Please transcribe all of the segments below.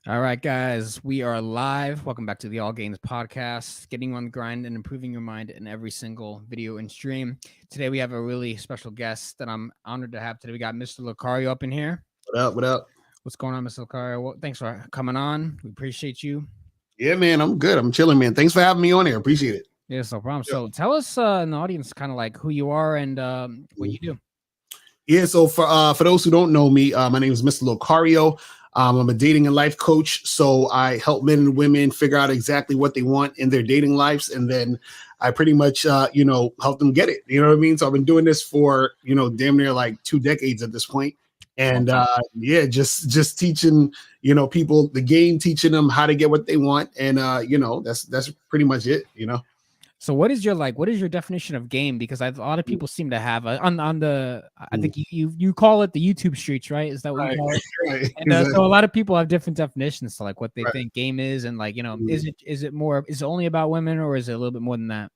All right, guys, we are live. Welcome back to the All Games podcast, getting on the grind and improving your mind in every single video and stream. Today, we have a really special guest that I'm honored to have today. We got Mr. Locario up in here. What up? What up? What's going on, Mr. Locario? Well, thanks for coming on. We appreciate you. Yeah, man, I'm good. I'm chilling, man. Thanks for having me on here. Appreciate it. Yes, no problem. So, tell us in the audience kind of like who you are and what you do. Yeah, so for those who don't know me, my name is Mr. Locario. I'm a dating and life coach. So I help men and women figure out exactly what they want in their dating lives, and then I pretty much help them get it. You know what I mean? So I've been doing this for damn near like 2 decades at this point. And just teaching people the game, teaching them how to get what they want, and that's pretty much it. So what is your definition of game? Because a lot of people seem to have on the, I think you call it the YouTube streets, right? Is that what you call it? Right. And Exactly. so a lot of people have different definitions to like what they Right. think game is, and like is it only about women, or is it a little bit more than that?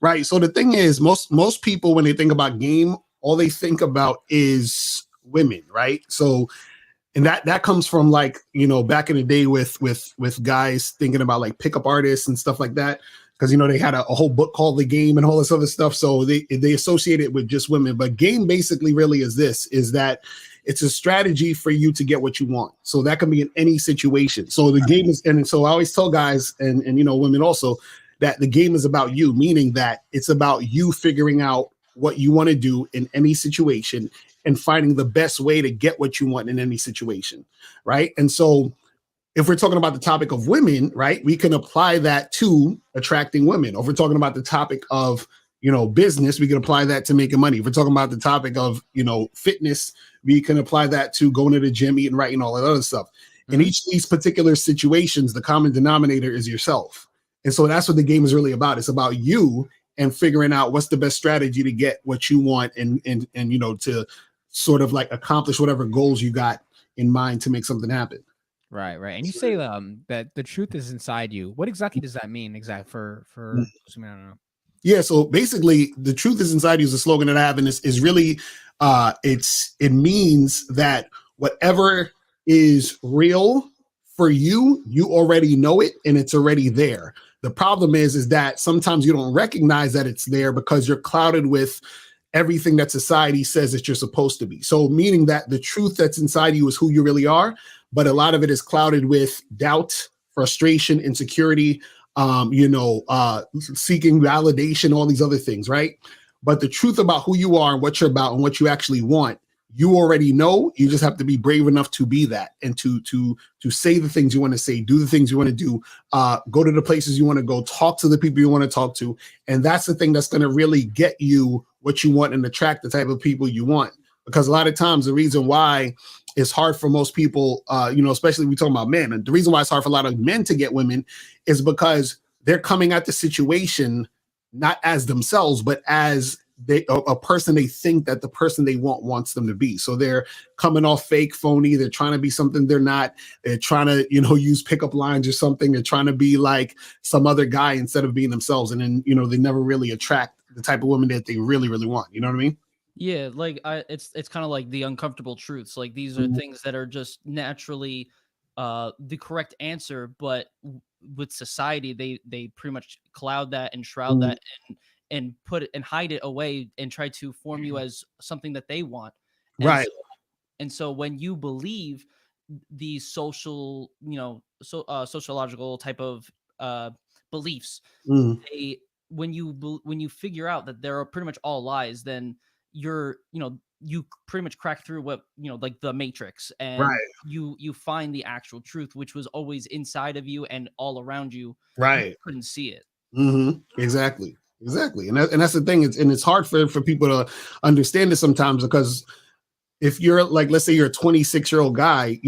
Right. So the thing is, most people when they think about game, all they think about is women, right? So and that comes from like back in the day with guys thinking about like pickup artists and stuff like that, because they had a whole book called The Game and all this other stuff, so they associate it with just women. But game basically really is that it's a strategy for you to get what you want. So that can be in any situation. So the game is, and so I always tell guys and women also that the game is about you, meaning that it's about you figuring out what you want to do in any situation and finding the best way to get what you want in any situation, right? And so if we're talking about the topic of women, right, we can apply that to attracting women. Or if we're talking about the topic of, business, we can apply that to making money. If we're talking about the topic of, fitness, we can apply that to going to the gym, eating right, and all that other stuff. In each of these particular situations, the common denominator is yourself. And so that's what the game is really about. It's about you and figuring out what's the best strategy to get what you want and to sort of like accomplish whatever goals you got in mind to make something happen. Right. And you say that the truth is inside you. What exactly does that mean? Exactly for I don't know. Yeah, so basically, the truth is inside you is a slogan that I have, and is really, it means that whatever is real for you, you already know it, and it's already there. The problem is that sometimes you don't recognize that it's there because you're clouded with everything that society says that you're supposed to be. So meaning that the truth that's inside you is who you really are, but a lot of it is clouded with doubt, frustration, insecurity, seeking validation, all these other things, right? But the truth about who you are and what you're about and what you actually want, you already know. You just have to be brave enough to be that and to say the things you want to say, do the things you want to do, go to the places you want to go, talk to the people you want to talk to. And that's the thing that's going to really get you what you want and attract the type of people you want. Because a lot of times the reason why it's hard for most people, especially we talking about men, and the reason why it's hard for a lot of men to get women is because they're coming at the situation not as themselves, but as a person they think that the person they want wants them to be. So they're coming off fake, phony. They're trying to be something they're not. They're trying to, use pickup lines or something. They're trying to be like some other guy instead of being themselves. And then, they never really attract the type of woman that they really, really want. You know what I mean? Yeah, like it's kind of like the uncomfortable truths. Like these are things that are just naturally the correct answer, but with society they pretty much cloud that and shroud that and put it and hide it away and try to form you as something that they want. And right. So when you believe these social, sociological type of beliefs, when you figure out that they're pretty much all lies, then you pretty much crack through what, like the Matrix, and you find the actual truth, which was always inside of you and all around you. Right. You couldn't see it. Exactly. And that's the thing. It's hard for people to understand this sometimes, because if you're like, let's say you're a 26-year-old guy,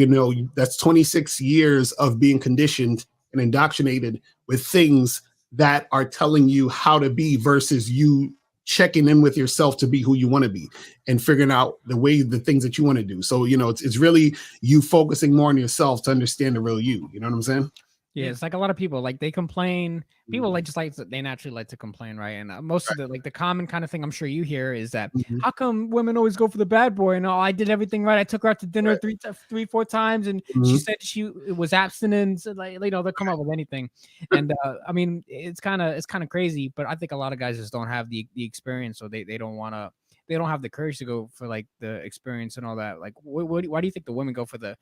that's 26 years of being conditioned and indoctrinated with things that are telling you how to be versus you checking in with yourself to be who you want to be and figuring out the things that you want to do. So, it's really you focusing more on yourself to understand the real you. You know what I'm saying? Yeah, it's like a lot of people like they complain. People like just like they naturally like to complain, right? And most of the like the common kind of thing I'm sure you hear is that how come women always go for the bad boy? And oh, I did everything right. I took her out to dinner three, 4 times, and she said she was abstinent. So, like they'll come up with anything. And I mean, it's kind of crazy, but I think a lot of guys just don't have the experience, so they don't want to. They don't have the courage to go for like the experience and all that. Like, why do you think the women go for the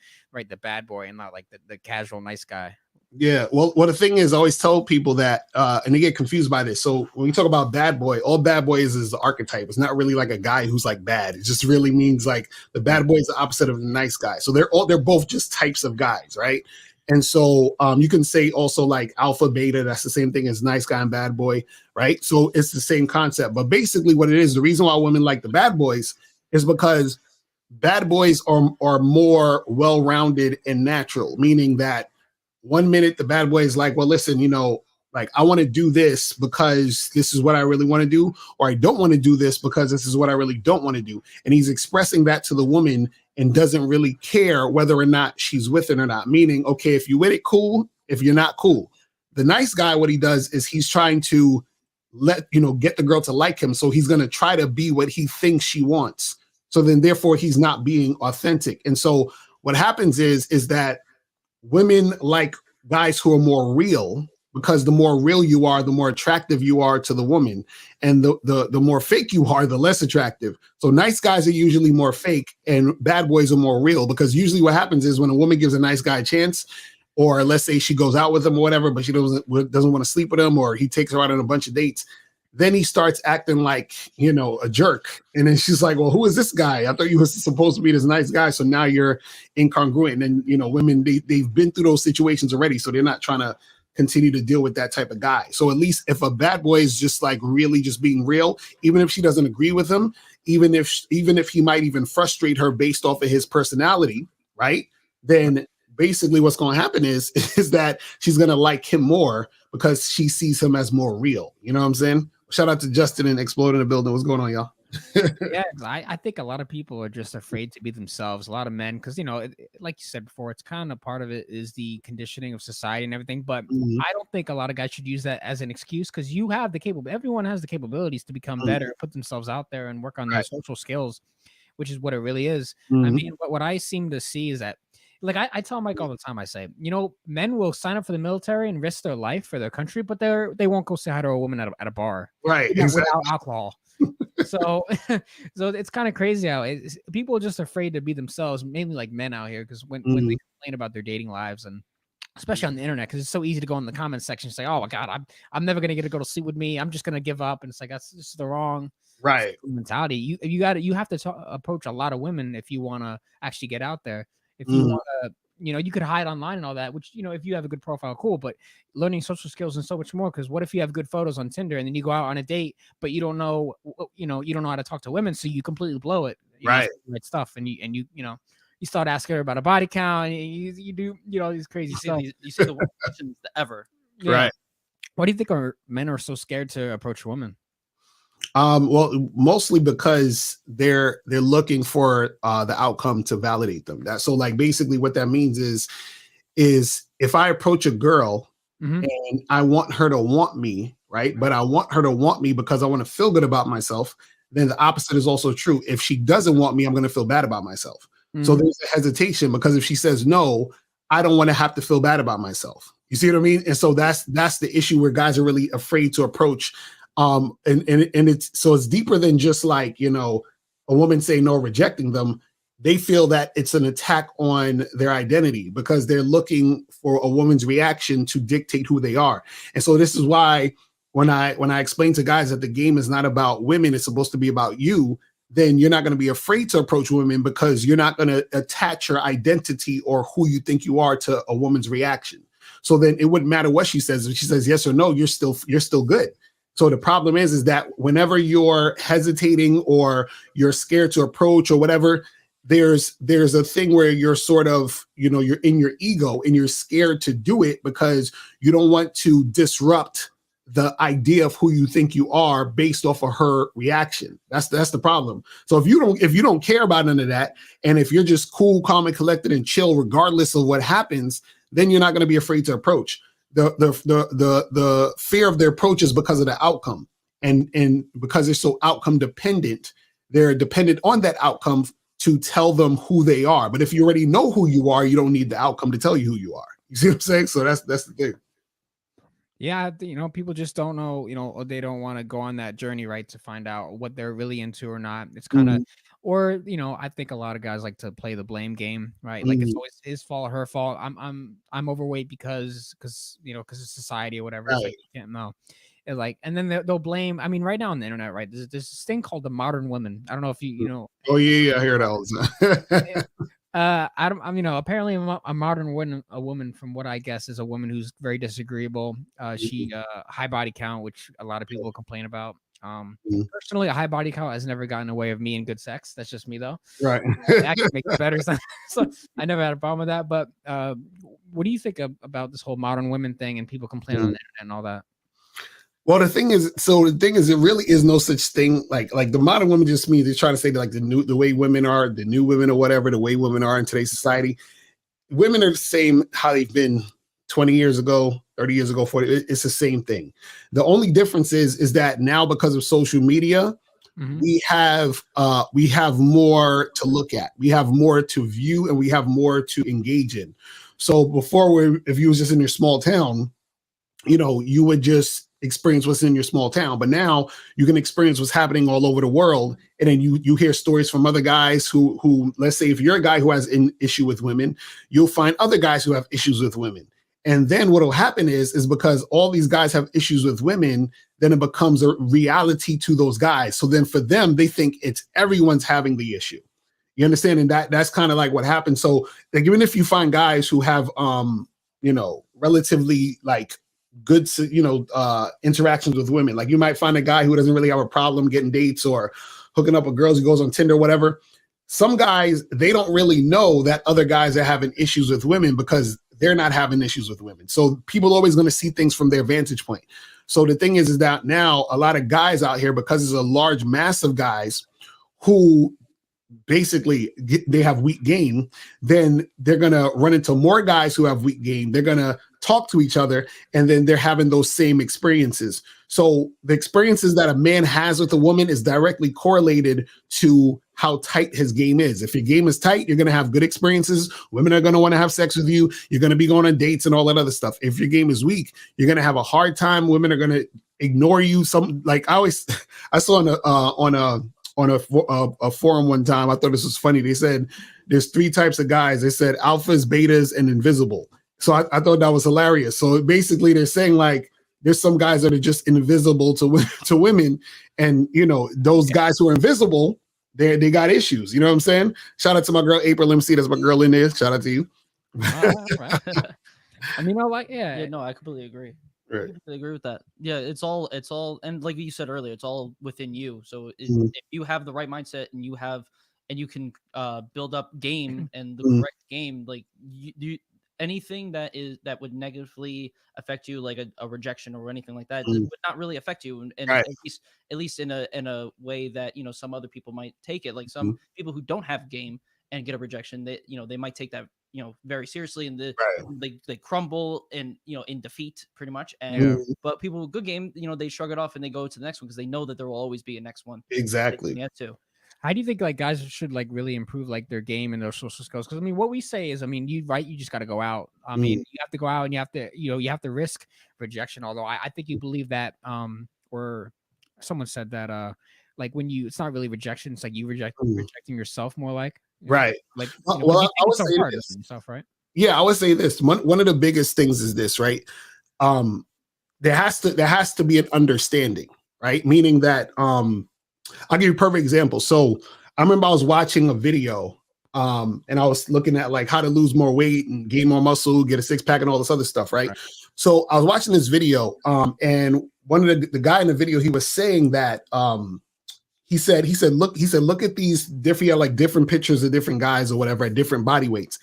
bad boy and not like the casual nice guy? Yeah, well, the thing is, I always tell people that, and they get confused by this. So when we talk about bad boy, all bad boy is the archetype. It's not really like a guy who's like bad. It just really means like the bad boy is the opposite of the nice guy. So they're both just types of guys, right? And so you can say also like alpha, beta. That's the same thing as nice guy and bad boy, right? So it's the same concept. But basically, what it is, the reason why women like the bad boys is because bad boys are more well-rounded and natural, meaning that 1 minute the bad boy is like, well, listen, like I want to do this because this is what I really want to do, or I don't want to do this because this is what I really don't want to do. And he's expressing that to the woman and doesn't really care whether or not she's with it or not. Meaning, okay, if you with it, cool. If you're not, cool. The nice guy, what he does is he's trying to get the girl to like him. So he's going to try to be what he thinks she wants. So then therefore he's not being authentic. And so what happens is that women like guys who are more real, because the more real you are, the more attractive you are to the woman. And the more fake you are, the less attractive. So nice guys are usually more fake and bad boys are more real, because usually what happens is when a woman gives a nice guy a chance, or let's say she goes out with him or whatever, but she doesn't want to sleep with him, or he takes her out on a bunch of dates, then he starts acting like, a jerk. And then she's like, well, who is this guy? I thought you were supposed to be this nice guy. So now you're incongruent. And, women, they've been through those situations already. So they're not trying to continue to deal with that type of guy. So at least if a bad boy is just like really just being real, even if she doesn't agree with him, even if he might even frustrate her based off of his personality, right? Then basically what's going to happen is that she's going to like him more because she sees him as more real. You know what I'm saying? Shout out to Justin and Explode in the building. What's going on, y'all? Yeah, I think a lot of people are just afraid to be themselves. A lot of men, because like you said before, it's kind of part of it is the conditioning of society and everything. But I don't think a lot of guys should use that as an excuse, because you have everyone has the capabilities to become better, put themselves out there, and work on their social skills, which is what it really is. I mean, what I seem to see is that, like I tell Mike all the time, I say, men will sign up for the military and risk their life for their country, but they won't go say hi to a woman at a bar, right? Exactly. Without alcohol. So it's kind of crazy how people are just afraid to be themselves, mainly like men out here, because when they complain about their dating lives, and especially on the internet, because it's so easy to go in the comment section and say, oh my God, I'm never gonna get a girl to sleep with me, I'm just gonna give up. And it's like, that's just the wrong mentality. You have to approach a lot of women if you want to actually get out there. If you want to, you could hide online and all that, which, if you have a good profile, cool, but learning social skills and so much more. Because what if you have good photos on Tinder and then you go out on a date, but you don't know how to talk to women, so you completely blow it, right stuff, and you start asking her about a body count, and you do all these crazy stuff. You see the worst questions ever. Right. What do you think men are so scared to approach women? Well, mostly because they're looking for the outcome to validate them. So like basically what that means is if I approach a girl and I want her to want me, right? But I want her to want me because I want to feel good about myself. Then the opposite is also true. If she doesn't want me, I'm going to feel bad about myself. So there's a hesitation, because if she says no, I don't want to have to feel bad about myself. You see what I mean? And so that's the issue, where guys are really afraid to approach. And it's deeper than just like, a woman saying no, rejecting them. They feel that it's an attack on their identity, because they're looking for a woman's reaction to dictate who they are. And so this is why when I explain to guys that the game is not about women, it's supposed to be about you, then you're not going to be afraid to approach women, because you're not going to attach your identity or who you think you are to a woman's reaction. So then it wouldn't matter what she says. If she says yes or no, you're still good. So the problem is that whenever you're hesitating or you're scared to approach or whatever, there's a thing where you're sort of, you're in your ego and you're scared to do it because you don't want to disrupt the idea of who you think you are based off of her reaction. That's the problem. So if you don't care about none of that, and if you're just cool, calm, and collected and chill regardless of what happens, then you're not going to be afraid to approach. The fear of their approach is because of the outcome. And because they're so outcome dependent, they're dependent on that outcome to tell them who they are. But if you already know who you are, you don't need the outcome to tell you who you are. You see what I'm saying? So that's the thing. Yeah, people just don't know, or they don't want to go on that journey, right, to find out what they're really into or not. It's kind of, or I think a lot of guys like to play the blame game, right? Like it's always his fault, her fault. I'm overweight because of society or whatever. It's like you can't know. It's like, and then they'll blame. I mean, right now on the internet, right? There's this thing called the modern women. I don't know if you know. Oh yeah, I hear that all the time. Apparently a modern woman, from what I guess is a woman who's very disagreeable. She high body count, which a lot of people complain about. Personally, a high body count has never gotten in the way of me and good sex. That's just me though. Right. It actually makes it better. So I never had a problem with that. But what do you think about this whole modern women thing and people complain on the internet and all that? Well, the thing is, there really is no such thing like the modern women just means they're trying to say that, like the way women are, the new women or whatever, the way women are in today's society. Women are the same how they've been 20 years ago, 30 years ago, 40. It's the same thing. The only difference is that now because of social media, we have more to look at, we have more to view, and we have more to engage in. So before, if you was just in your small town, you would just experience what's in your small town, but now you can experience what's happening all over the world. And then you hear stories from other guys who let's say if you're a guy who has an issue with women, you'll find other guys who have issues with women. And then what will happen is because all these guys have issues with women, then it becomes a reality to those guys. So then for them, they think it's everyone's having the issue. You understand? And that's kind of like what happens. So like, even if you find guys who have relatively like good interactions with women, like you might find a guy who doesn't really have a problem getting dates or hooking up with girls who goes on Tinder or whatever. Some guys, they don't really know that other guys are having issues with women because they're not having issues with women. So people are always going to see things from their vantage point. So the thing is that now a lot of guys out here, because there's a large mass of guys who basically they have weak game, then they're going to run into more guys who have weak game. They're going to talk to each other, and then they're having those same experiences. So the experiences that a man has with a woman is directly correlated to how tight his game is. If your game is tight, you're going to have good experiences. Women are going to want to have sex with you. You're going to be going on dates and all that other stuff. If your game is weak, you're going to have a hard time. Women are going to ignore you. I saw on a forum one time, I thought this was funny. They said there's 3 types of guys. They said alphas, betas, and invisible. So I thought that was hilarious. So basically they're saying like there's some guys that are just invisible to women, and those guys who are invisible, they got issues. You know what I'm saying? Shout out to my girl April MC. That's my girl in there. Shout out to you. Right. I mean, I completely agree. Right. I agree with that. Yeah, it's all, and like you said earlier, it's all within you. So if you have the right mindset and you can build up game and the correct game, like you anything that would negatively affect you, like a rejection or anything like that, would not really affect you. And right. at least in a way that some other people might take it. Like some people who don't have game and get a rejection, they might take that very seriously, and they crumble and in defeat pretty much. And but people with good game, they shrug it off and they go to the next one because they know that there will always be a next one. Exactly. Yeah, too. How do you think like guys should like really improve like their game and their social skills? Because I mean, what we say is, I mean, you just got to go out. I mean, you have to go out and you have to risk rejection. Although I think you believe that, or someone said that, like when it's not really rejection, it's like you rejecting yourself more like. Right. Like, well, I would say this. Yourself, right? Yeah, I would say this. One of the biggest things is this, right? There has to be an understanding, right? Meaning that I'll give you a perfect example. So I remember I was watching a video and I was looking at like how to lose more weight and gain more muscle, get a 6-pack and all this other stuff, right? So I was watching this video and one of the guy in the video, he was saying that he said, look at these different pictures of different guys or whatever at different body weights.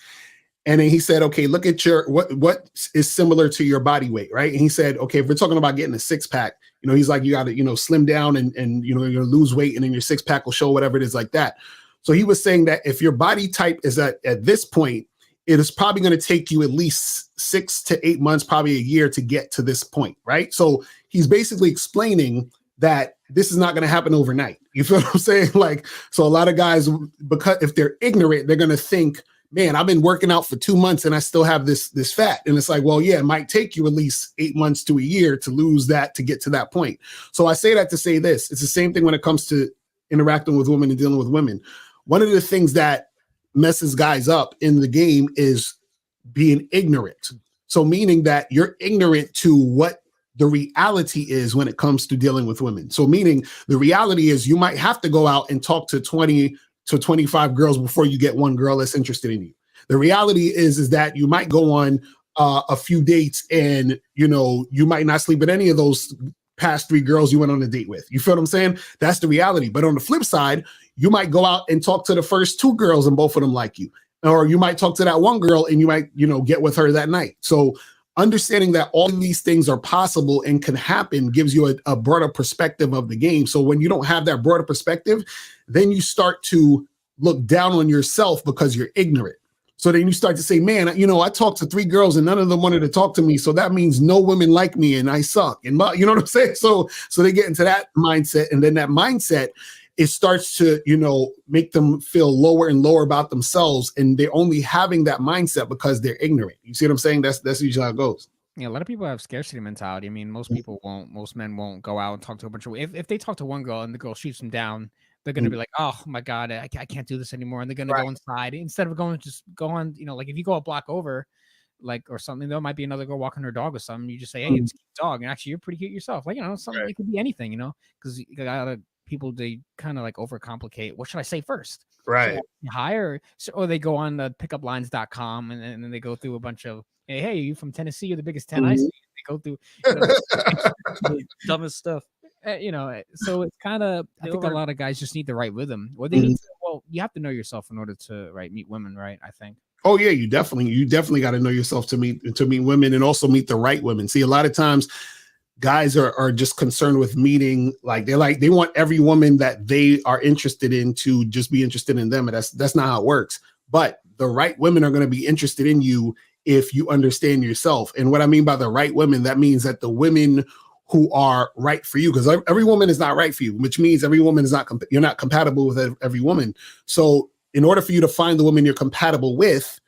And then he said, okay, look at what is similar to your body weight, right? And he said, okay, if we're talking about getting a 6-pack, he's like, you got to, slim down and you're going to lose weight and then your 6-pack will show whatever it is like that. So he was saying that if your body type is at this point, it is probably going to take you at least 6 to 8 months, probably a year to get to this point, right? So he's basically explaining that this is not going to happen overnight. You feel what I'm saying? Like, so a lot of guys, because if they're ignorant, they're going to think, man, I've been working out for 2 months and I still have this fat. And it's like, well, yeah, it might take you at least 8 months to a year to lose that, to get to that point. So I say that to say this, it's the same thing when it comes to interacting with women and dealing with women. One of the things that messes guys up in the game is being ignorant. So meaning that you're ignorant to what the reality is when it comes to dealing with women. So meaning the reality is you might have to go out and talk to 20 to 25 girls before you get one girl that's interested in you. The reality is that you might go on a few dates and, you know, you might not sleep with any of those past 3 girls you went on a date with. You feel what I'm saying? That's the reality. But on the flip side, you might go out and talk to the first 2 girls and both of them like you. Or you might talk to that one girl and you might, you know, get with her that night. So understanding that all of these things are possible and can happen gives you a broader perspective of the game. So when you don't have that broader perspective, then you start to look down on yourself because you're ignorant. So then you start to say, man, you know, I talked to 3 girls and none of them wanted to talk to me. So that means no women like me and I suck. And you know what I'm saying? So they get into that mindset. And then that mindset, it starts to, you know, make them feel lower and lower about themselves. And they're only having that mindset because they're ignorant. You see what I'm saying? That's usually how it goes. Yeah, a lot of people have scarcity mentality. I mean, most men won't go out and talk to a bunch of, if they talk to one girl and the girl shoots them down, they're going to be like, oh my God, I can't do this anymore. And they're going to go inside instead of just go on, you know, like if you go a block over, like, or something, there might be another girl walking her dog or something. You just say, hey, it's a cute dog. And actually you're pretty cute yourself. Like, you know, something, it could be anything, you know, because a lot of people, they kind of like overcomplicate. What should I say first? Right. Hire, or they go on the pickuplines.com and then they go through a bunch of, hey, you from Tennessee? You're the biggest 10 I see. They go through the dumbest stuff. You know, so it's kind of, I think a lot of guys just need the right rhythm, or they need to, well, you have to know yourself in order to meet women, right? I think. Oh yeah, you definitely got to know yourself to meet women, and also meet the right women. See, a lot of times guys are just concerned with meeting, like they want every woman that they are interested in to just be interested in them, and that's not how it works. But the right women are going to be interested in you if you understand yourself. And what I mean by the right women, that means that the women who are right for you, because every woman is not right for you, which means every woman is not, you're not compatible with every woman. So in order for you to find the woman you're compatible with,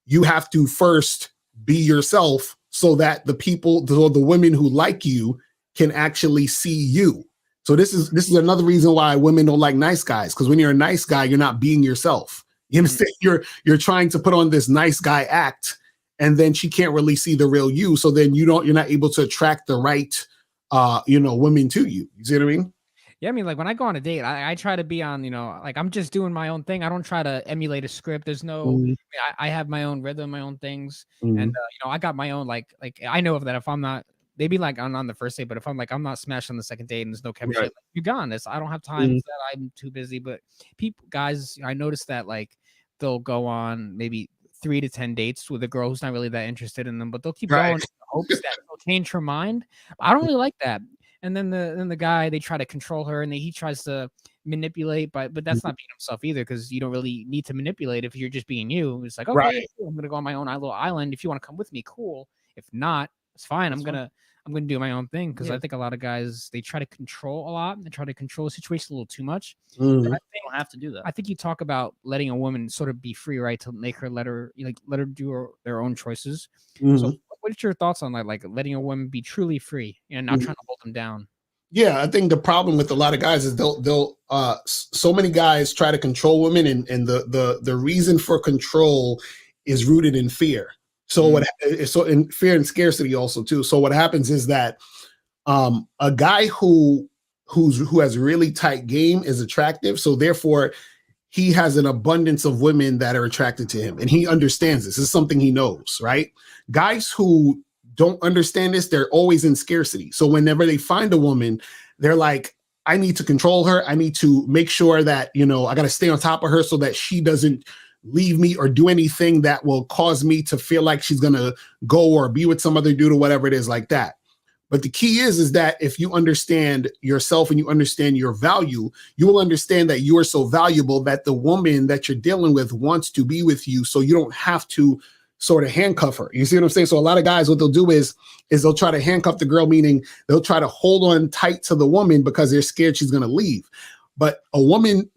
you have to first be yourself so that the women who like you can actually see you. So this is another reason why women don't like nice guys, because when you're a nice guy, you're not being yourself. You understand? You're trying to put on this nice guy act, and then she can't really see the real you. So then you're not able to attract the right women to you. You see what I mean? Yeah, I mean, like when I go on a date, I try to be on, like I'm just doing my own thing. I don't try to emulate a script. There's no, I have my own rhythm, my own things, and I got my own like I know that if I'm not, they be like on the first date, but if I'm not smashed on the second date and there's no chemistry, like, you're gone. I don't have time for that. I'm too busy. But guys, I noticed that like they'll go on maybe 3 to 10 dates with a girl who's not really that interested in them, but they'll keep going in the hopes that they'll change her mind. I don't really like that. And then the guy, they try to control her, and he tries to manipulate, but that's not being himself either, because you don't really need to manipulate if you're just being you. It's like, okay, cool. I'm gonna go on my own little island. If you want to come with me, cool. If not, it's fine. I'm gonna do my own thing, because I think a lot of guys, they try to control a lot. They try to control the situation a little too much. I think you don't have to do that. I think you talk about letting a woman sort of be free, right? To make her let her do their own choices. So what's your thoughts on that? Like letting a woman be truly free and not trying to hold them down? Yeah, I think the problem with a lot of guys is they'll so many guys try to control women, and the reason for control is rooted in fear. So in fear and scarcity also too. So what happens is that a guy who has really tight game is attractive. So therefore he has an abundance of women that are attracted to him, and he understands this. This is something he knows, right? Guys who don't understand this, they're always in scarcity. So whenever they find a woman, they're like, I need to control her. I need to make sure that, I got to stay on top of her so that she doesn't leave me or do anything that will cause me to feel like she's going to go or be with some other dude or whatever it is like that. But the key is that if you understand yourself and you understand your value, you will understand that you are so valuable that the woman that you're dealing with wants to be with you. So you don't have to sort of handcuff her. You see what I'm saying? So a lot of guys, what they'll do is they'll try to handcuff the girl, meaning they'll try to hold on tight to the woman because they're scared she's going to leave. But a woman,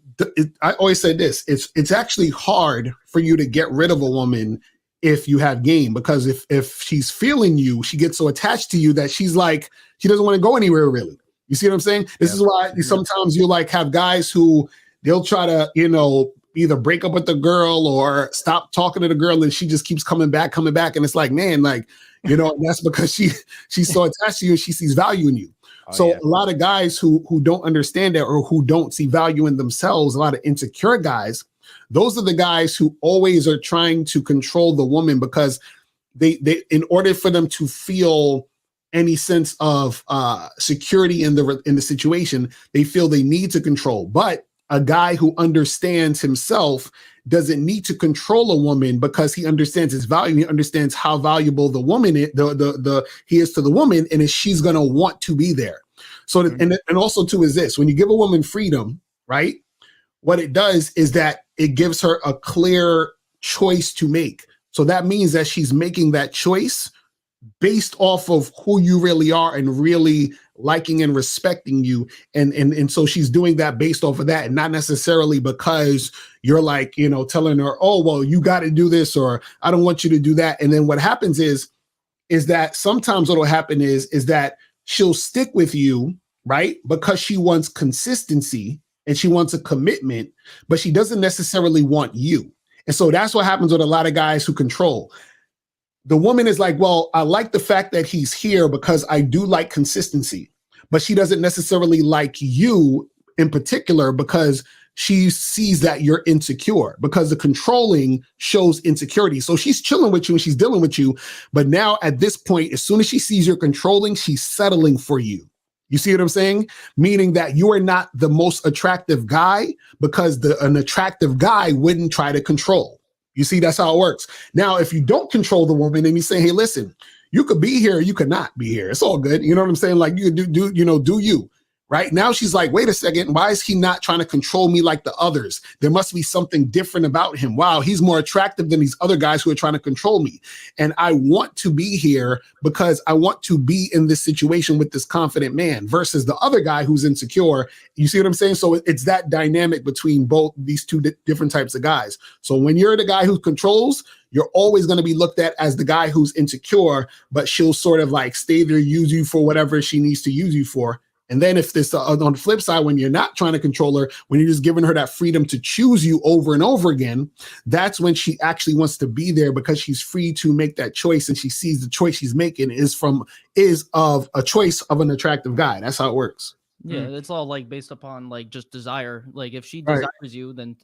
I always say this, it's actually hard for you to get rid of a woman if you have game, because if she's feeling you, she gets so attached to you that she's like, she doesn't want to go anywhere really. You see what I'm saying? This is why sometimes you like have guys who they'll try to, either break up with the girl or stop talking to the girl, and she just keeps coming back. And it's like, man, like, that's because she's so attached to you and she sees value in you. A lot of guys who don't understand that or who don't see value in themselves, a lot of insecure guys, those are the guys who always are trying to control the woman because they in order for them to feel any sense of security in the situation, they feel they need to control. But a guy who understands himself doesn't need to control a woman because he understands his value. He understands how valuable the woman is, he is to the woman, and she's going to want to be there. So, and also too is this: when you give a woman freedom, right? What it does is that it gives her a clear choice to make. So that means that she's making that choice based off of who you really are and really liking and respecting you. And so she's doing that based off of that, and not necessarily because you're like, telling her, oh, well, you got to do this, or I don't want you to do that. And then what happens is that sometimes what will happen is that she'll stick with you, right? Because she wants consistency and she wants a commitment, but she doesn't necessarily want you. And so that's what happens with a lot of guys who control. The woman is like, well, I like the fact that he's here because I do like consistency, but she doesn't necessarily like you in particular because she sees that you're insecure, because the controlling shows insecurity. So she's chilling with you and she's dealing with you. But now at this point, as soon as she sees you're controlling, she's settling for you. You see what I'm saying? Meaning that you are not the most attractive guy because an attractive guy wouldn't try to control. You see, that's how it works. Now, if you don't control the woman and you say, hey, listen, you could be here, you could not be here. It's all good. You know what I'm saying? Like you could do you. Right now, she's like, wait a second. Why is he not trying to control me like the others? There must be something different about him. Wow, he's more attractive than these other guys who are trying to control me. And I want to be here because I want to be in this situation with this confident man versus the other guy who's insecure. You see what I'm saying? So it's that dynamic between both these two different types of guys. So when you're the guy who controls, you're always going to be looked at as the guy who's insecure, but she'll sort of like stay there, use you for whatever she needs to use you for. And then if this on the flip side, when you're not trying to control her, when you're just giving her that freedom to choose you over and over again, that's when she actually wants to be there because she's free to make that choice. And she sees the choice she's making is of a choice of an attractive guy. That's how it works. Yeah, it's all like based upon like just desire. Like if she desires you, then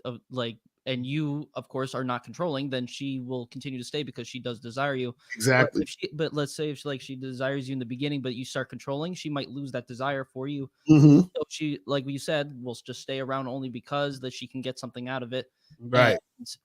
and you, of course, are not controlling, then she will continue to stay because she does desire you. Exactly. But let's say if she desires you in the beginning, but you start controlling, she might lose that desire for you. Mm-hmm. So she, like you said, will just stay around only because that she can get something out of it. Right.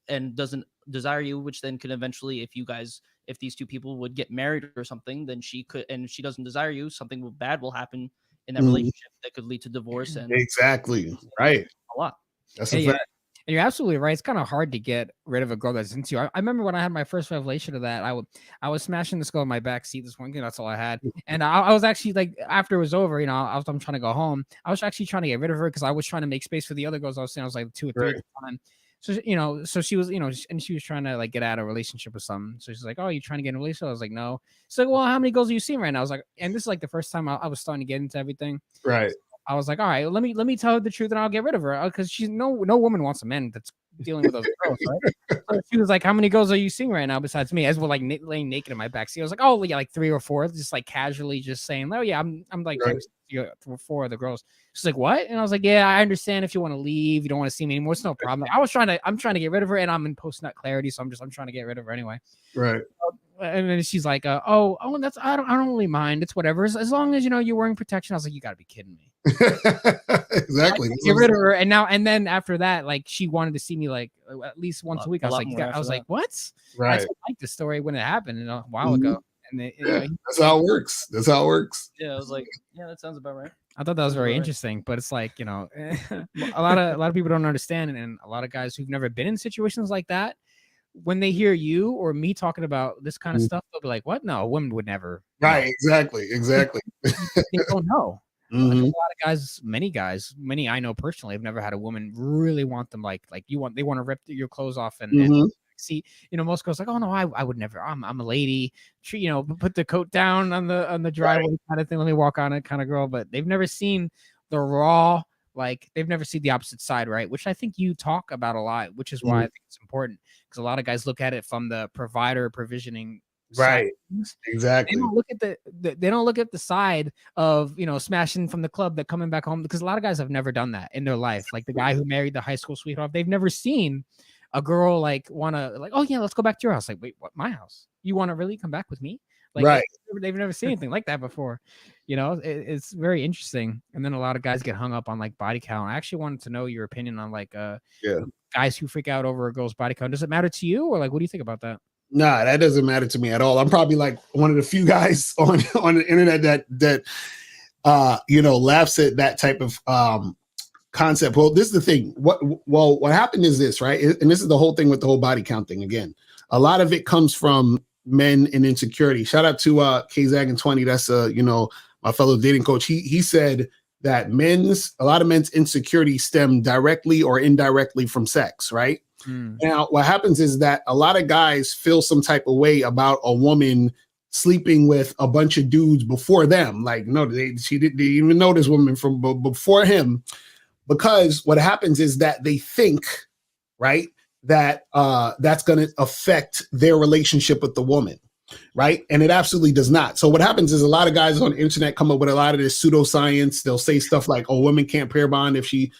And doesn't desire you, which then could eventually, if these two people would get married or something, then she could, and she doesn't desire you, something bad will happen in that relationship that could lead to divorce. And exactly. Right. A lot. That's a fact. And you're absolutely right. It's kind of hard to get rid of a girl that's into you. I remember when I had my first revelation of that, I was smashing this girl in my back seat this one thing. That's all I had. And I was actually like, after it was over, I'm trying to go home. I was actually trying to get rid of her because I was trying to make space for the other girls I was seeing. I was like 2 or 3 at the time. So, so she was, and she was trying to like get out of a relationship with something. So she's like, oh, you trying to get in a relationship? I was like, no. So, well, how many girls are you seeing right now? I was like, and this is like the first time I was starting to get into everything. Right. I was like, all right, let me tell her the truth and I'll get rid of her because she's no woman wants a man that's dealing with those girls, right? So she was like, how many girls are you seeing right now besides me? As we're like laying naked in my backseat, I was like, oh yeah, like 3 or 4, just like casually just saying, oh yeah, I'm like 4 of the girls. She's like, what? And I was like, yeah, I understand if you want to leave, you don't want to see me anymore. It's no problem. I'm trying to get rid of her, and I'm in post-nut clarity, so I'm trying to get rid of her anyway. Right. And then she's like, oh, that's I don't really mind. It's whatever. As long as you're wearing protection. I was like, you got to be kidding me. Exactly. Get rid of her. And then after that, like she wanted to see me like at least once a week. I was like, what? Right. I like the story when it happened a while ago. And they, Yeah, that's how it works. That's how it works. Yeah, I was like, yeah, that sounds about right. I thought that was very interesting, but it's like, a lot of people don't understand, and a lot of guys who've never been in situations like that, when they hear you or me talking about this kind of stuff, they'll be like, "What? No, a woman would never." Right? No. Exactly. They don't know. Like a Mm-hmm. lot of guys, many I know personally, have never had a woman really want them like they want to rip your clothes off and Mm-hmm. see, most girls like, oh no, I would never. I'm a lady. Put the coat down on the driveway kind of thing. Let me walk on it kind of girl. But they've never seen the raw. Like they've never seen the opposite side, right? Which I think you talk about a lot, which is why I think it's important, because a lot of guys look at it from the provider provisioning side. Right. Exactly. They don't look at they don't look at the side of smashing from the club that coming back home, because a lot of guys have never done that in their life. Like the guy who married the high school sweetheart, they've never seen a girl like wanna like, oh yeah, let's go back to your house. Like, wait, what? My house? You want to really come back with me? Like, right. They've never seen anything like that before. It's very interesting. And then a lot of guys get hung up on like body count. I actually wanted to know your opinion on like guys who freak out over a girl's body count. Does it matter to you, or like what do you think about that? Nah, that doesn't matter to me at all. I'm probably like one of the few guys on the internet that laughs at that type of concept. Well, this is the thing. What happened is this, right? And this is the whole thing with the whole body count thing. Again, a lot of it comes from men and insecurity. Shout out to Kzag and 20. That's my fellow dating coach. He said that a lot of men's insecurity stem directly or indirectly from sex, right? Now, what happens is that a lot of guys feel some type of way about a woman sleeping with a bunch of dudes before them. Like, no, she didn't even know this woman from before him, because what happens is that they think, right, that that's going to affect their relationship with the woman. Right. And it absolutely does not. So what happens is a lot of guys on the internet come up with a lot of this pseudoscience. They'll say stuff like, oh, women can't pair bond if she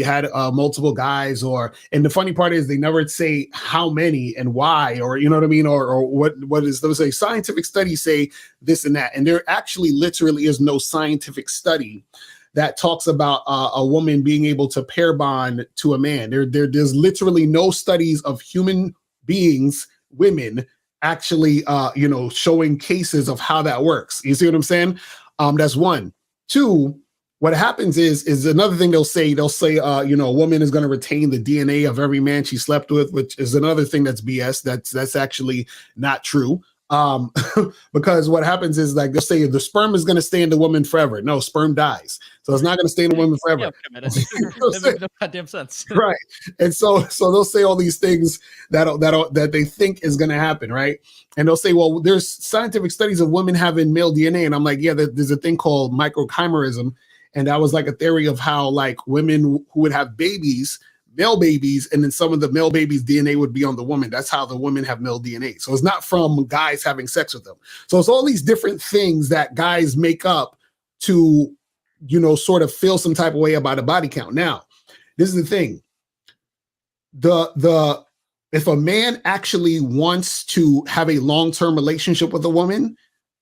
had multiple guys, and the funny part is they never say how many and why, or you know what I mean, or what is, they'll say scientific studies say this and that. And there actually literally is no scientific study that talks about a woman being able to pair bond to a man. There's literally no studies of human beings, women, actually showing cases of how that works. You see what I'm saying? That's one. Two, what happens is another thing they'll say a woman is going to retain the DNA of every man she slept with, which is another thing that's BS. That's actually not true. Because what happens is, like, they'll say the sperm is going to stay in the woman forever. No, sperm dies. So it's not going to stay in the woman forever. Yeah, that makes no goddamn sense. Right. And so they'll say all these things that they think is going to happen. Right. And they'll say, well, there's scientific studies of women having male DNA. And I'm like, yeah, there's a thing called microchimerism. And that was like a theory of how, like, women who would have babies, male babies, and then some of the male babies' DNA would be on the woman. That's how the women have male DNA. So it's not from guys having sex with them. So it's all these different things that guys make up to, sort of feel some type of way about a body count. Now, this is the thing. If a man actually wants to have a long-term relationship with a woman,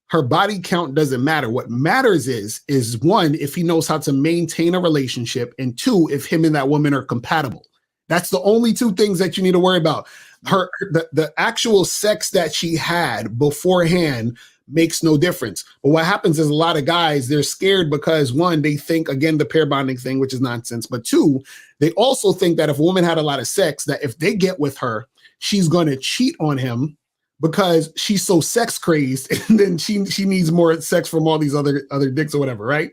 her body count doesn't matter. What matters is one, if he knows how to maintain a relationship, and two, if him and that woman are compatible. That's the only two things that you need to worry about. The actual sex that she had beforehand makes no difference. But what happens is a lot of guys, they're scared because, one, they think, again, the pair bonding thing, which is nonsense. But two, they also think that if a woman had a lot of sex, that if they get with her, she's going to cheat on him, because she's so sex crazed, and then she needs more sex from all these other dicks or whatever, right?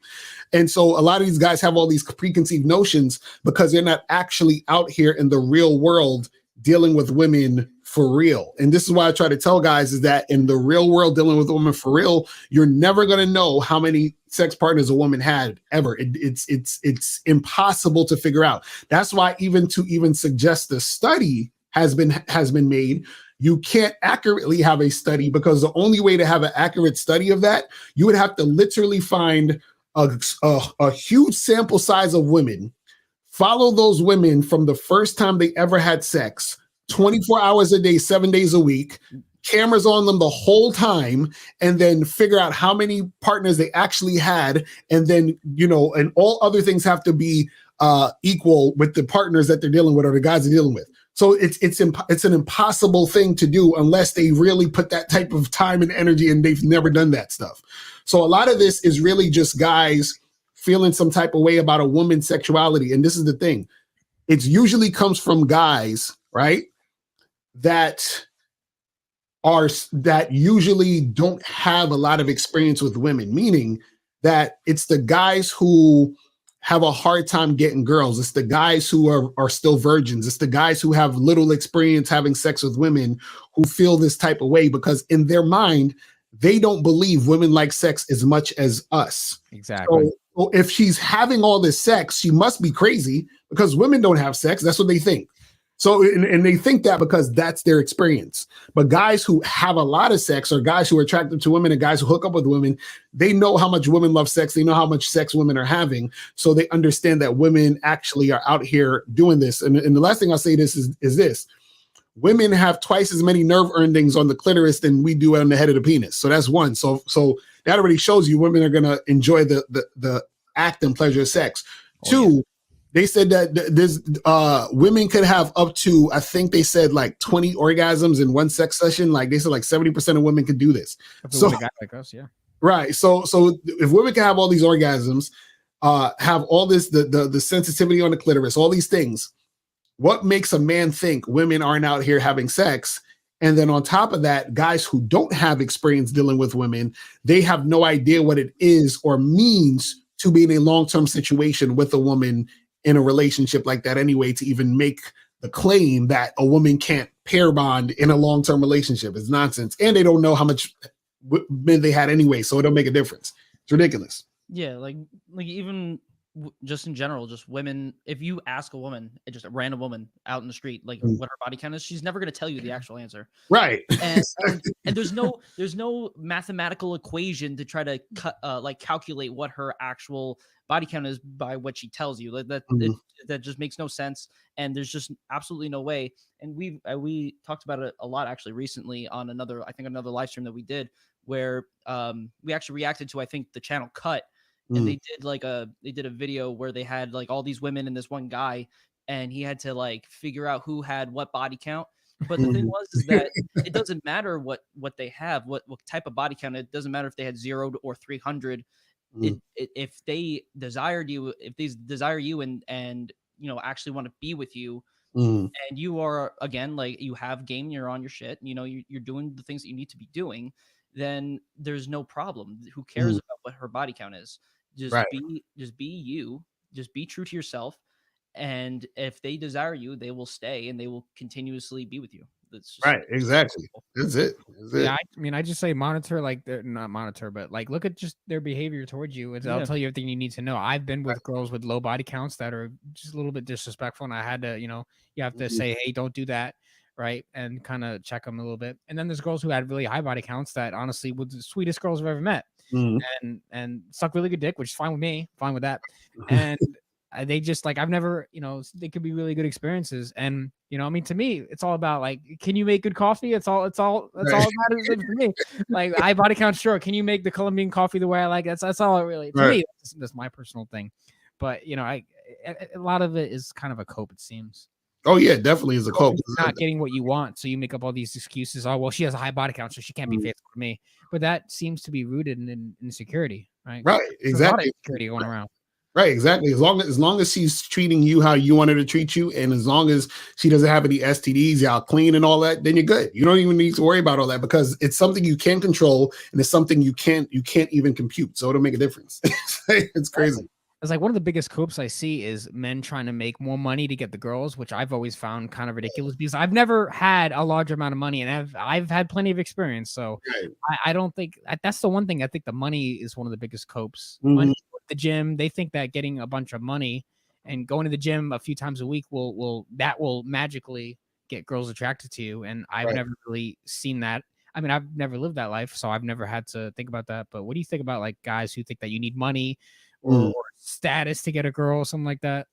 And so a lot of these guys have all these preconceived notions because they're not actually out here in the real world dealing with women for real. And this is why I try to tell guys is that in the real world, dealing with women for real, you're never going to know how many sex partners a woman had ever. It's impossible to figure out. That's why even suggest a study has been made. You can't accurately have a study, because the only way to have an accurate study of that, you would have to literally find a huge sample size of women, follow those women from the first time they ever had sex, 24 hours a day, 7 days a week, cameras on them the whole time, and then figure out how many partners they actually had. And then, and all other things have to be equal with the partners that they're dealing with or the guys they're dealing with. So it's an impossible thing to do unless they really put that type of time and energy, and they've never done that stuff. So a lot of this is really just guys feeling some type of way about a woman's sexuality. And this is the thing. It usually comes from guys, right? That usually don't have a lot of experience with women, meaning that it's the guys who have a hard time getting girls. It's the guys who are still virgins. It's the guys who have little experience having sex with women who feel this type of way, because in their mind, they don't believe women like sex as much as us. Exactly. So if she's having all this sex, she must be crazy because women don't have sex. That's what they think. So, and they think that because that's their experience. But guys who have a lot of sex, or guys who are attracted to women, and guys who hook up with women, they know how much women love sex. They know how much sex women are having. So they understand that women actually are out here doing this. And the last thing I'll say is this. Women have twice as many nerve endings on the clitoris than we do on the head of the penis. So that's one. So that already shows you women are going to enjoy the act and pleasure of sex. Two, they said that there's women could have up to, I think they said like 20 orgasms in one sex session. Like they said, like 70% of women could do this. So a guy like us, yeah. Right. So if women can have all these orgasms, have all this, the sensitivity on the clitoris, all these things, what makes a man think women aren't out here having sex? And then on top of that, guys who don't have experience dealing with women, they have no idea what it is or means to be in a long-term situation with a woman in a relationship like that anyway, to even make the claim that a woman can't pair bond in a long-term relationship. Is nonsense. And they don't know how much men they had anyway, so it don't make a difference. It's ridiculous. Yeah, like even just in general, just women, if you ask a woman, just a random woman out in the street, like what her body count is, she's never going to tell you the actual answer. Right. And there's no mathematical equation to try to calculate what her actual body count is by what she tells you. Like that just makes no sense. And there's just absolutely no way. And we talked about it a lot actually recently on another live stream that we did, where we actually reacted to, I think, the channel Cut. And they did a video where they had like all these women and this one guy, and he had to like figure out who had what body count. But the thing is that it doesn't matter what they have, what type of body count. It doesn't matter if they had 0 or 300. If they desire you and actually want to be with you, and you are, again, like you have game, you're on your shit, you're doing the things that you need to be doing, then there's no problem. Who cares about what her body count is? Just be you, just be true to yourself. And if they desire you, they will stay and they will continuously be with you. That's just, right. Exactly. That's it. Yeah. I just say monitor, like not monitor, but like look at just their behavior towards you. I'll tell you everything you need to know. I've been with girls with low body counts that are just a little bit disrespectful. And I had to, you have to say, hey, don't do that. Right. And kind of check them a little bit. And then there's girls who had really high body counts that honestly were the sweetest girls I've ever met. And suck really good dick, which is fine with me, fine with that. And they just like, I've never, they could be really good experiences. And, to me, it's all about like, can you make good coffee? That's all that matters for me. Like high body count, sure. Can you make the Colombian coffee the way I like? That's all it really, to me, that's my personal thing. But, a lot of it is kind of a cope, it seems. Oh yeah, definitely is a cope. Not getting what you want, so you make up all these excuses. Oh well, she has a high body count, so she can't be faithful to me. But that seems to be rooted in insecurity, right? Right, exactly. There's a lot of insecurity going around. Right, exactly. As long as she's treating you how you want her to treat you, and as long as she doesn't have any STDs, y'all clean and all that, then you're good. You don't even need to worry about all that because it's something you can control and it's something you can't even compute. So it'll make a difference. It's crazy. It's like one of the biggest copes I see is men trying to make more money to get the girls, which I've always found kind of ridiculous because I've never had a large amount of money and I've had plenty of experience. So I don't think that's the one thing. I think the money is one of the biggest copes. Money at the gym. They think that getting a bunch of money and going to the gym a few times a week will magically get girls attracted to you. And I've never really seen that. I mean, I've never lived that life, so I've never had to think about that. But what do you think about like guys who think that you need money or status to get a girl or something like that?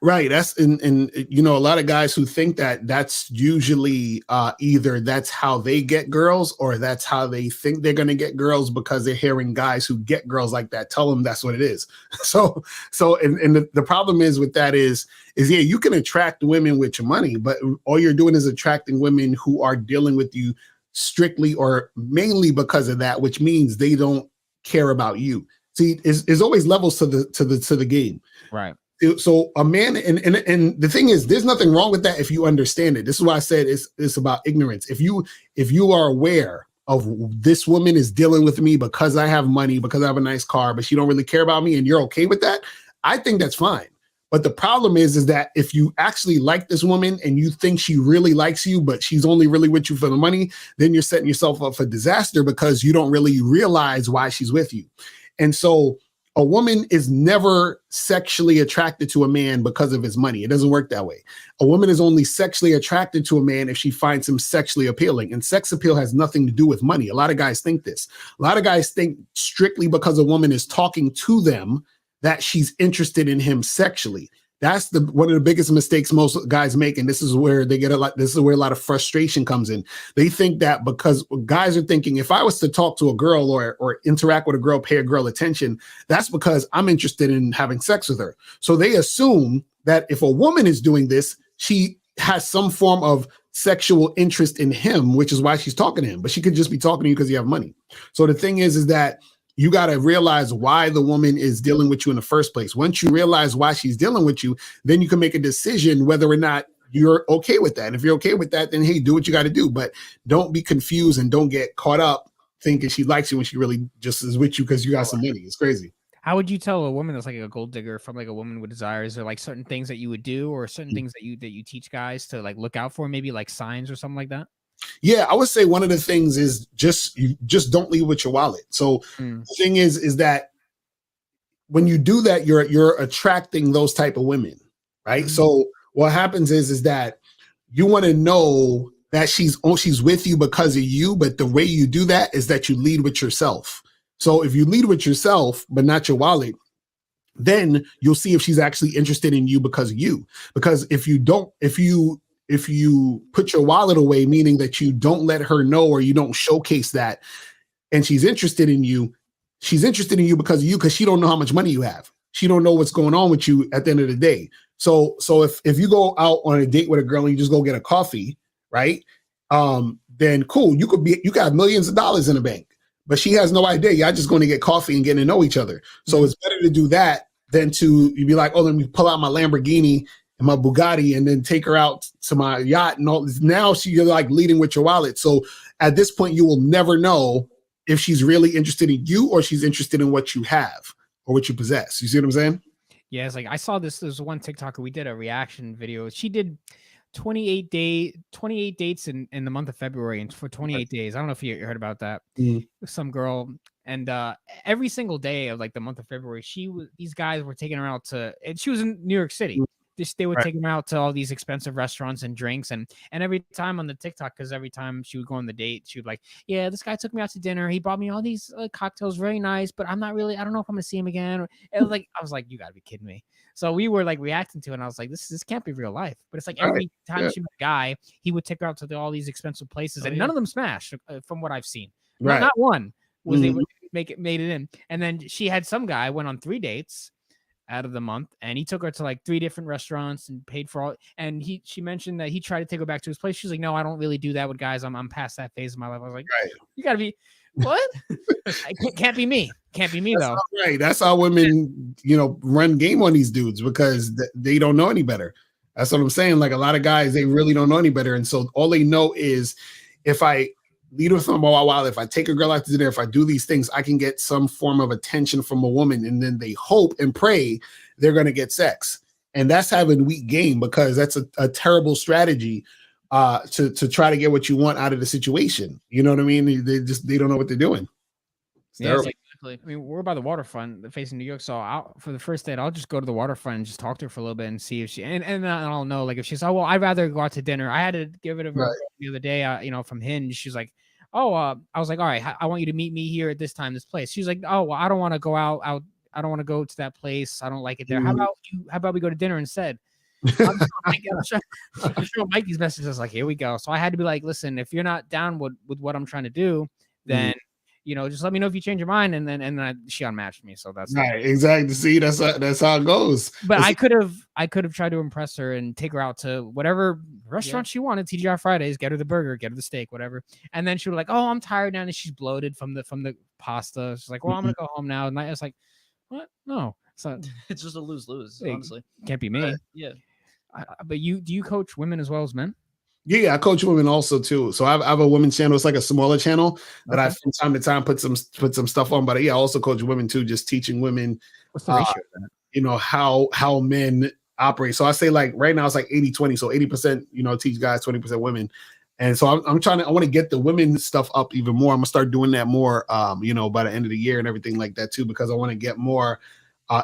Right. That's and you know, a lot of guys who think that that's usually either that's how they get girls or that's how they think they're going to get girls because they're hearing guys who get girls like that tell them that's what it is. And the problem is with that is yeah, you can attract women with your money, but all you're doing is attracting women who are dealing with you strictly or mainly because of that, which means they don't care about you. See, is always levels to the game. Right. So a man, and the thing is, there's nothing wrong with that if you understand it. This is why I said it's about ignorance. If you are aware of this woman is dealing with me because I have money, because I have a nice car, but she don't really care about me, and you're okay with that, I think that's fine. But the problem is that if you actually like this woman and you think she really likes you, but she's only really with you for the money, then you're setting yourself up for disaster because you don't really realize why she's with you. And so a woman is never sexually attracted to a man because of his money. It doesn't work that way. A woman is only sexually attracted to a man if she finds him sexually appealing. And sex appeal has nothing to do with money. A lot of guys think this. A lot of guys think strictly because a woman is talking to them that she's interested in him sexually. That's one of the biggest mistakes most guys make, and this is where they get a lot. This is where a lot of frustration comes in. They think that because guys are thinking, if I was to talk to a girl or interact with a girl, pay a girl attention, that's because I'm interested in having sex with her. So they assume that if a woman is doing this, she has some form of sexual interest in him, which is why she's talking to him. But she could just be talking to you because you have money. So the thing is that you got to realize why the woman is dealing with you in the first place. Once you realize why she's dealing with you, then you can make a decision whether or not you're okay with that. And if you're okay with that, then hey, do what you got to do. But don't be confused and don't get caught up thinking she likes you when she really just is with you because you got some money. It's crazy. How would you tell a woman that's like a gold digger from like a woman with desires, or like certain things that you would do, or certain things that you teach guys to like look out for, maybe like signs or something like that? Yeah, I would say one of the things is you just don't leave with your wallet. So the thing is that when you do that, you're attracting those type of women, right? So what happens is that you want to know that she's with you because of you, but the way you do that is that you lead with yourself. So if you lead with yourself, but not your wallet, then you'll see if she's actually interested in you because of you. Because if you put your wallet away, meaning that you don't let her know or you don't showcase that, and she's interested in you because of you, because she don't know how much money you have. She don't know what's going on with you at the end of the day. So if you go out on a date with a girl and you just go get a coffee, right? Then cool, you got millions of dollars in the bank, but she has no idea. Y'all just going to get coffee and get to know each other. So it's better to do that than to be like, oh, let me pull out my Lamborghini and my Bugatti and then take her out to my yacht and all this. Now you're like leading with your wallet. So at this point, you will never know if she's really interested in you or she's interested in what you have or what you possess. You see what I'm saying? Yeah, it's like I saw there's one TikToker, we did a reaction video. She did 28 dates in the month of February, and for 28 days. I don't know if you heard about that. Some girl, and every single day of like the month of February, these guys were taking her out to, and she was in New York City. They would take them out to all these expensive restaurants and drinks, and every time on the TikTok, because every time she would go on the date, she would like, yeah, this guy took me out to dinner. He brought me all these cocktails, very nice, but I don't know if I'm gonna see him again. I was like, you gotta be kidding me. So we were like reacting to it, and I was like, this can't be real life. But it's like every time she met a guy, he would take her out to all these expensive places, and none of them smashed from what I've seen. Not one was able to made it in. And then she had some guy went on 3 dates out of the month, and he took her to like 3 different restaurants and paid for all. And she mentioned that he tried to take her back to his place. She's like, no, I don't really do that with guys. I'm past that phase of my life. I was like, you gotta be what? Can't be me. Can't be me though. Right. That's how women, run game on these dudes because they don't know any better. That's what I'm saying. Like a lot of guys, they really don't know any better. And so all they know is if I lead with them a while, if I take a girl out to dinner, if I do these things, I can get some form of attention from a woman. And then they hope and pray they're going to get sex. And that's having weak game because that's a terrible strategy to try to get what you want out of the situation. You know what I mean? They don't know what they're doing. Yeah, exactly. I mean, we're by the waterfront facing New York. So for the first date, I'll just go to the waterfront and just talk to her for a little bit and see if she, and I'll know, like if she's, oh, well, I'd rather go out to dinner. I had to give it a the other day, from Hinge. She's like, oh, I was like, all right, I want you to meet me here at this time, this place. She's like, oh, well, I don't want to go out I don't want to go to that place. I don't like it there. Mhm. How about we go to dinner instead? I'm showing Mike these messages like, here we go. So I had to be like, listen, if you're not down with what I'm trying to do, then just let me know if you change your mind. And then she unmatched me. So that's right. Exactly. See, that's how it goes. But I could have tried to impress her and take her out to whatever restaurant she wanted, TGI Fridays, get her the burger, get her the steak, whatever. And then she was like, oh, I'm tired now, and she's bloated from the pasta. She's like, well, I'm gonna go home now. And I was like, what? No, so it's just a lose-lose. Honestly, can't be me. Yeah. But do you coach women as well as men? Yeah, I coach women also too. So I have a women's channel. It's like a smaller channel that I from time to time put some stuff on. But yeah, I also coach women too, just teaching women. What's the ratio of that? How men operate. So I say like right now it's like 80-20. So 80%, teach guys, 20% women. And so I want to get the women stuff up even more. I'm gonna start doing that more, by the end of the year and everything like that too, because I want to get more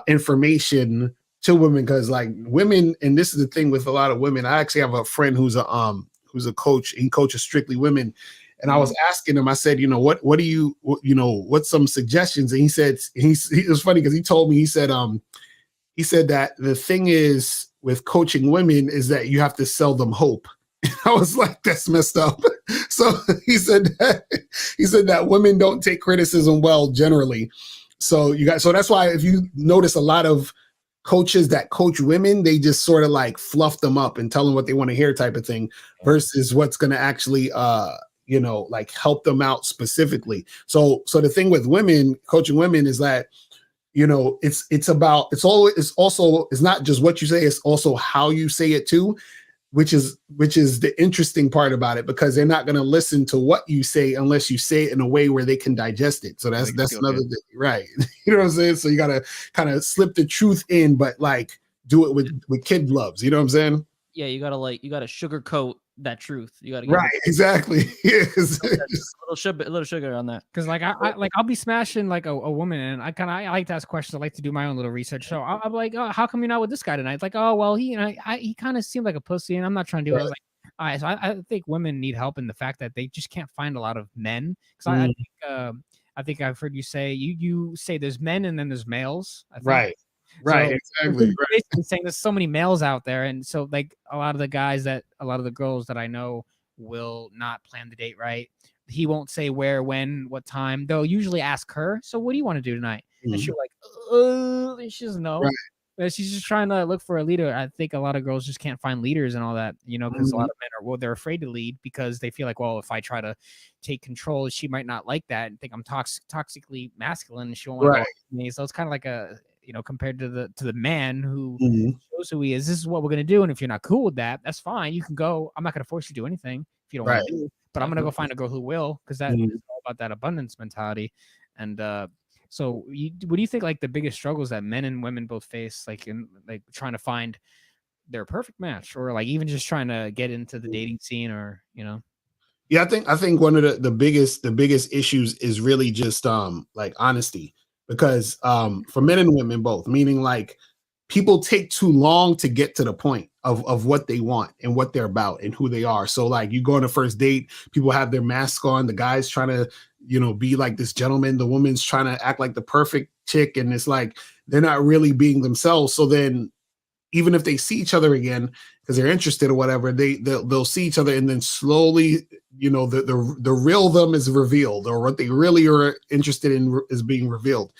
information to women, because like women, and this is the thing with a lot of women. I actually have a friend who's a coach. He coaches strictly women, and I was asking him. I said, what do you, what's some suggestions? And he said, it was funny because he told me, he said that the thing is with coaching women is that you have to sell them hope. I was like, that's messed up. So he said that women don't take criticism well generally. So that's why if you notice a lot of coaches that coach women, they just sort of like fluff them up and tell them what they want to hear type of thing versus what's going to actually, like help them out specifically. So the thing with women, coaching women is that, it's not just what you say, it's also how you say it too, which is the interesting part about it, because they're not going to listen to what you say unless you say it in a way where they can digest it. So that's another thing, right? You know what I'm saying? So you got to kind of slip the truth in, but like do it with kid gloves. You know what I'm saying? Yeah, you gotta sugarcoat that truth. You gotta right, exactly. Yes. a little sugar on that. Because like I'll be smashing like a woman, and I like to ask questions. I like to do my own little research. So I'm like, oh, how come you're not with this guy tonight? It's like, oh well, he kind of seemed like a pussy, and I'm not trying to do it. I was like, all right, so I think women need help in the fact that they just can't find a lot of men. Because I think I've heard you say you say there's men and then there's males. I think. Right. Right, so exactly. Basically saying there's so many males out there, and so like a lot of the girls that I know will not plan the date right. He won't say where, when, what time. They'll usually ask her, so what do you want to do tonight? And she'll like, and she doesn't know. Right. But she's just trying to look for a leader. I think a lot of girls just can't find leaders and all that, because a lot of men they're afraid to lead because they feel like, well, if I try to take control, she might not like that and think I'm toxically masculine, and she won't want to go with me. So it's kind of like a, compared to the man who shows who he is. This is what we're gonna do, and if you're not cool with that, that's fine. You can go. I'm not gonna force you to do anything if you don't want to do. But I'm gonna go find a girl who will, because that is all about that abundance mentality. And so, what do you think? Like the biggest struggles that men and women both face, like in like trying to find their perfect match, or like even just trying to get into the dating scene, or Yeah, I think one of the biggest issues is really just like honesty. Because for men and women both, meaning like people take too long to get to the point of what they want and what they're about and who they are. So like you go on a first date, people have their mask on, the guy's trying to, be like this gentleman, the woman's trying to act like the perfect chick, and it's like they're not really being themselves. So then even if they see each other again because they're interested or whatever, they'll see each other, and then slowly, the real them is revealed, or what they really are interested in is being revealed.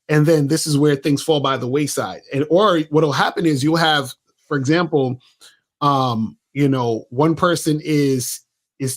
And then this is where things fall by the wayside. Or what'll happen is you'll have, for example, one person is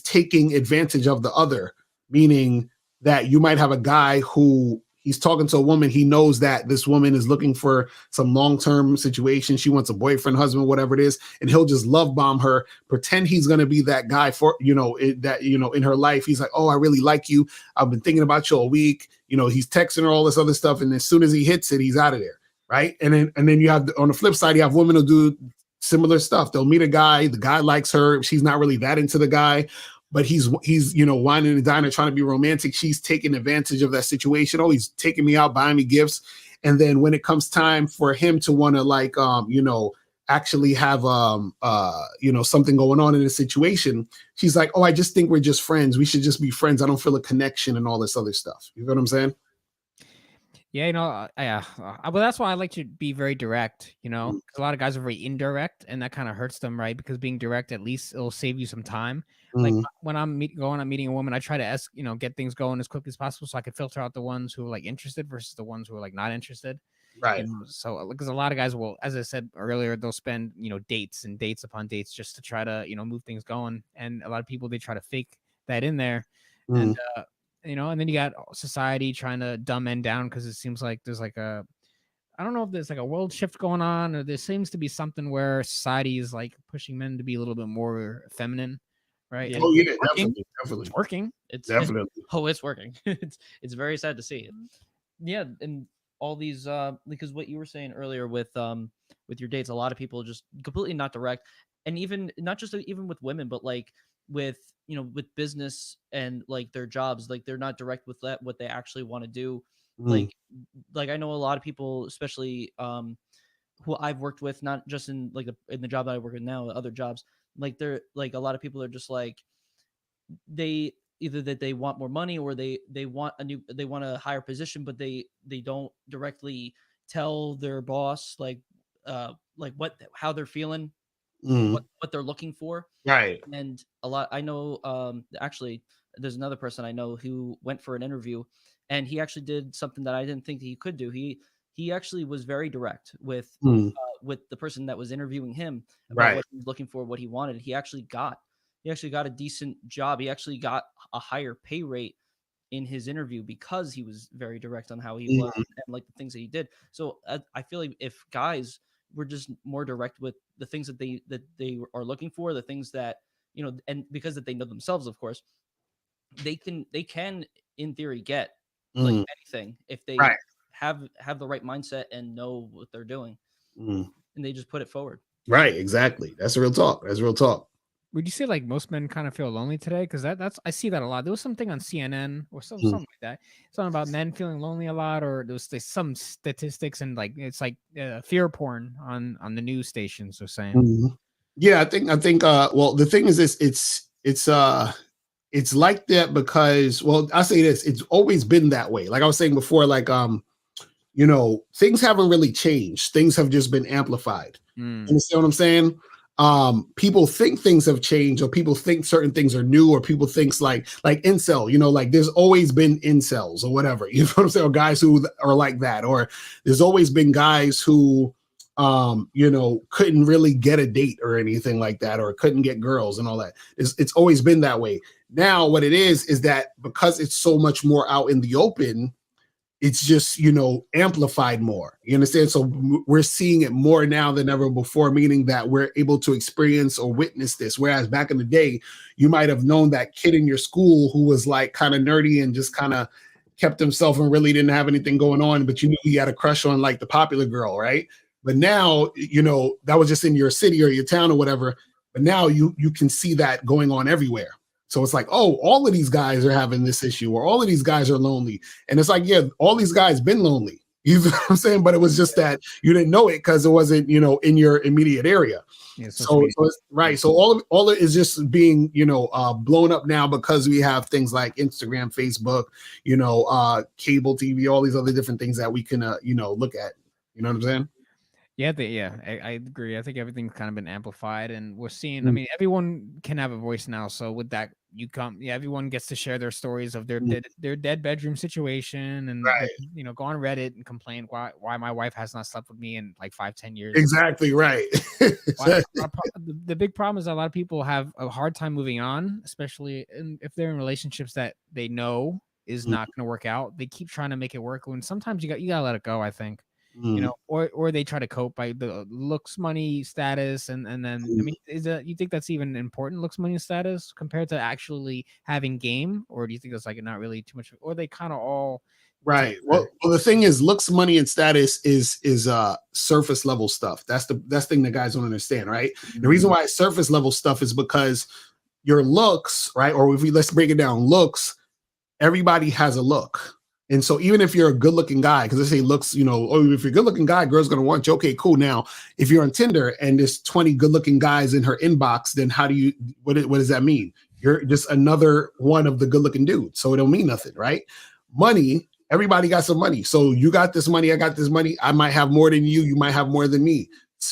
taking advantage of the other, meaning that you might have a guy who he's talking to a woman. He knows that this woman is looking for some long-term situation. She wants a boyfriend, husband, whatever it is. And he'll just love bomb her, pretend he's going to be that guy for, in her life. He's like, oh, I really like you. I've been thinking about you all week. He's texting her all this other stuff. And as soon as he hits it, he's out of there. Right. And then you have, on the flip side, you have women who do similar stuff. They'll meet a guy. The guy likes her. She's not really that into the guy. But he's whining and dining, trying to be romantic. She's taking advantage of that situation. Oh, he's taking me out, buying me gifts. And then when it comes time for him to want to like, actually have, something going on in a situation, she's like, oh, I just think we're just friends. We should just be friends. I don't feel a connection and all this other stuff. You know what I'm saying? Yeah, yeah. Well, that's why I like to be very direct, 'cause a lot of guys are very indirect, and that kind of hurts them, right? Because being direct, at least it'll save you some time. Like Mm, when going on meeting a woman, I try to get things going as quickly as possible, so I can filter out the ones who are like interested versus the ones who are like not interested. right. So because a lot of guys will, as I said earlier, they'll spend dates and dates upon dates just to try to move things going, and a lot of people they try to fake that in there, and Mm, and then you got society trying to dumb men down because it seems like there's like I don't know if there's like a world shift going on, or there seems to be something where society is like pushing men to be a little bit more feminine, right? Yeah. And oh it's yeah, working. definitely, definitely, It's working. It's definitely. it's working. It's very sad to see. Yeah, and all these because what you were saying earlier with your dates, a lot of people just completely not direct, and even not just even with women, but like with with business and like their jobs, like they're not direct with that what they actually want to do. Mm, like like I know a lot of people, especially who I've worked with, not just in like in the job that I work in now, other jobs, like they're like a lot of people are just like they either that they want more money or they want they want a higher position, but they don't directly tell their boss like what how they're feeling, mm, what they're looking for. right. And a lot I know actually there's another person I know who went for an interview, and he actually did something that I didn't think he could do. He actually was very direct Mm, with the person that was interviewing him about right. what he was looking for, what he wanted. He actually got a decent job. He actually got a higher pay rate in his interview because he was very direct on how he was Mm, and like the things that he did. So I feel like if guys were just more direct with the things that they are looking for, the things that and because that they know themselves, of course, they can in theory get like mm, anything if they right. have the right mindset and know what they're doing, Mm, and they just put it forward. right. Exactly. That's real talk. That's real talk. Would you say like most men kind of feel lonely today? Because that's I see that a lot. There was something on CNN or Mm, something like that, something about men feeling lonely a lot, or there was some statistics and like it's like fear porn on the news stations. They're saying. mhm. Yeah, I think well the thing is this it's like that because well I say this it's always been that way. Like I was saying before, like things haven't really changed. Things have just been amplified. You Mm. understand what I'm saying? People think things have changed, or people think certain things are new, or people thinks like incel, like there's always been incels or whatever. You know what I'm saying? Or guys who are like that, or there's always been guys who couldn't really get a date or anything like that, or couldn't get girls and all that. It's always been that way. Now, what it is that because it's so much more out in the open, it's just amplified more. You understand? So we're seeing it more now than ever before, meaning that we're able to experience or witness this. Whereas back in the day, you might have known that kid in your school who was like kind of nerdy and just kind of kept himself and really didn't have anything going on, but you knew he had a crush on like the popular girl, right? But now, that was just in your city or your town or whatever. But now you can see that going on everywhere. So it's like, oh, all of these guys are having this issue, or all of these guys are lonely. And it's like, yeah, all these guys been lonely. You know what I'm saying? But it was just that you didn't know it because it wasn't, in your immediate area. Yeah, social So, media. so it's, right. So all of it is just being, blown up now because we have things like Instagram, Facebook, cable TV, all these other different things that we can, look at. You know what I'm saying? Yeah, I agree. I think everything's kind of been amplified, and we're seeing. I Mm, mean, everyone can have a voice now. So with that, everyone gets to share their stories of mm, their dead bedroom situation, and they, right. go on Reddit and complain why my wife has not slept with me in like 5-10 years. Exactly right. Why, Exactly. the big problem is a lot of people have a hard time moving on, especially if they're in relationships that they know is Mm, not going to work out. They keep trying to make it work when sometimes you gotta let it go. I think mm, or they try to cope by the looks, money, status, and then I mm. mean, is that you think that's even important? Looks, money, and status compared to actually having game, or do you think it's like not really too much, or they kind of all Right. Well, the thing is, looks, money, and status is surface level stuff. That's the thing that guys don't understand, right? The reason why it's surface level stuff is because your looks, right? Or if we let's break it down, looks, everybody has a look. And so even if you're a good looking guy, because they say looks, oh, if you're a good looking guy, girl's gonna want you. Okay, cool. Now, if you're on Tinder and there's 20 good looking guys in her inbox, then what does that mean? You're just another one of the good looking dudes. So it don't mean nothing, right? Money, everybody got some money. So you got this money, I got this money. I might have more than you. You might have more than me.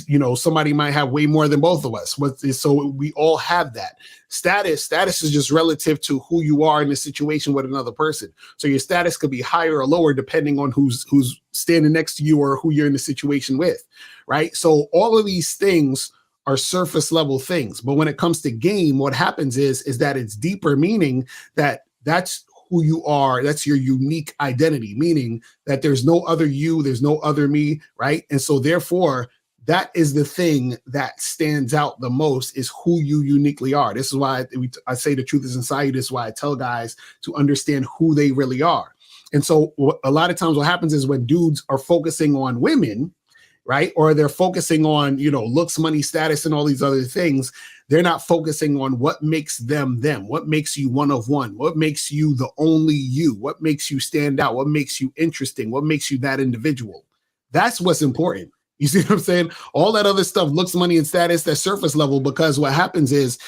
You know, somebody might have way more than both of us. So we all have that. Status is just relative to who you are in a situation with another person. So your status could be higher or lower depending on who's standing next to you or who you're in the situation with, right? So all of these things are surface level things. But when it comes to game, what happens is that it's deeper, meaning that's who you are. That's your unique identity, meaning that there's no other you, there's no other me, right? And so therefore, that is the thing that stands out the most, is who you uniquely are. This is why I say the truth is inside you. This is why I tell guys to understand who they really are. And so a lot of times what happens is when dudes are focusing on women, right, or they're focusing on, you know, looks, money, status, and all these other things, they're not focusing on what makes them, what makes you one of one, what makes you the only you, what makes you stand out, what makes you interesting, what makes you that individual. That's what's important. You see what I'm saying? All that other stuff, looks, money, and status, that surface level, because what happens is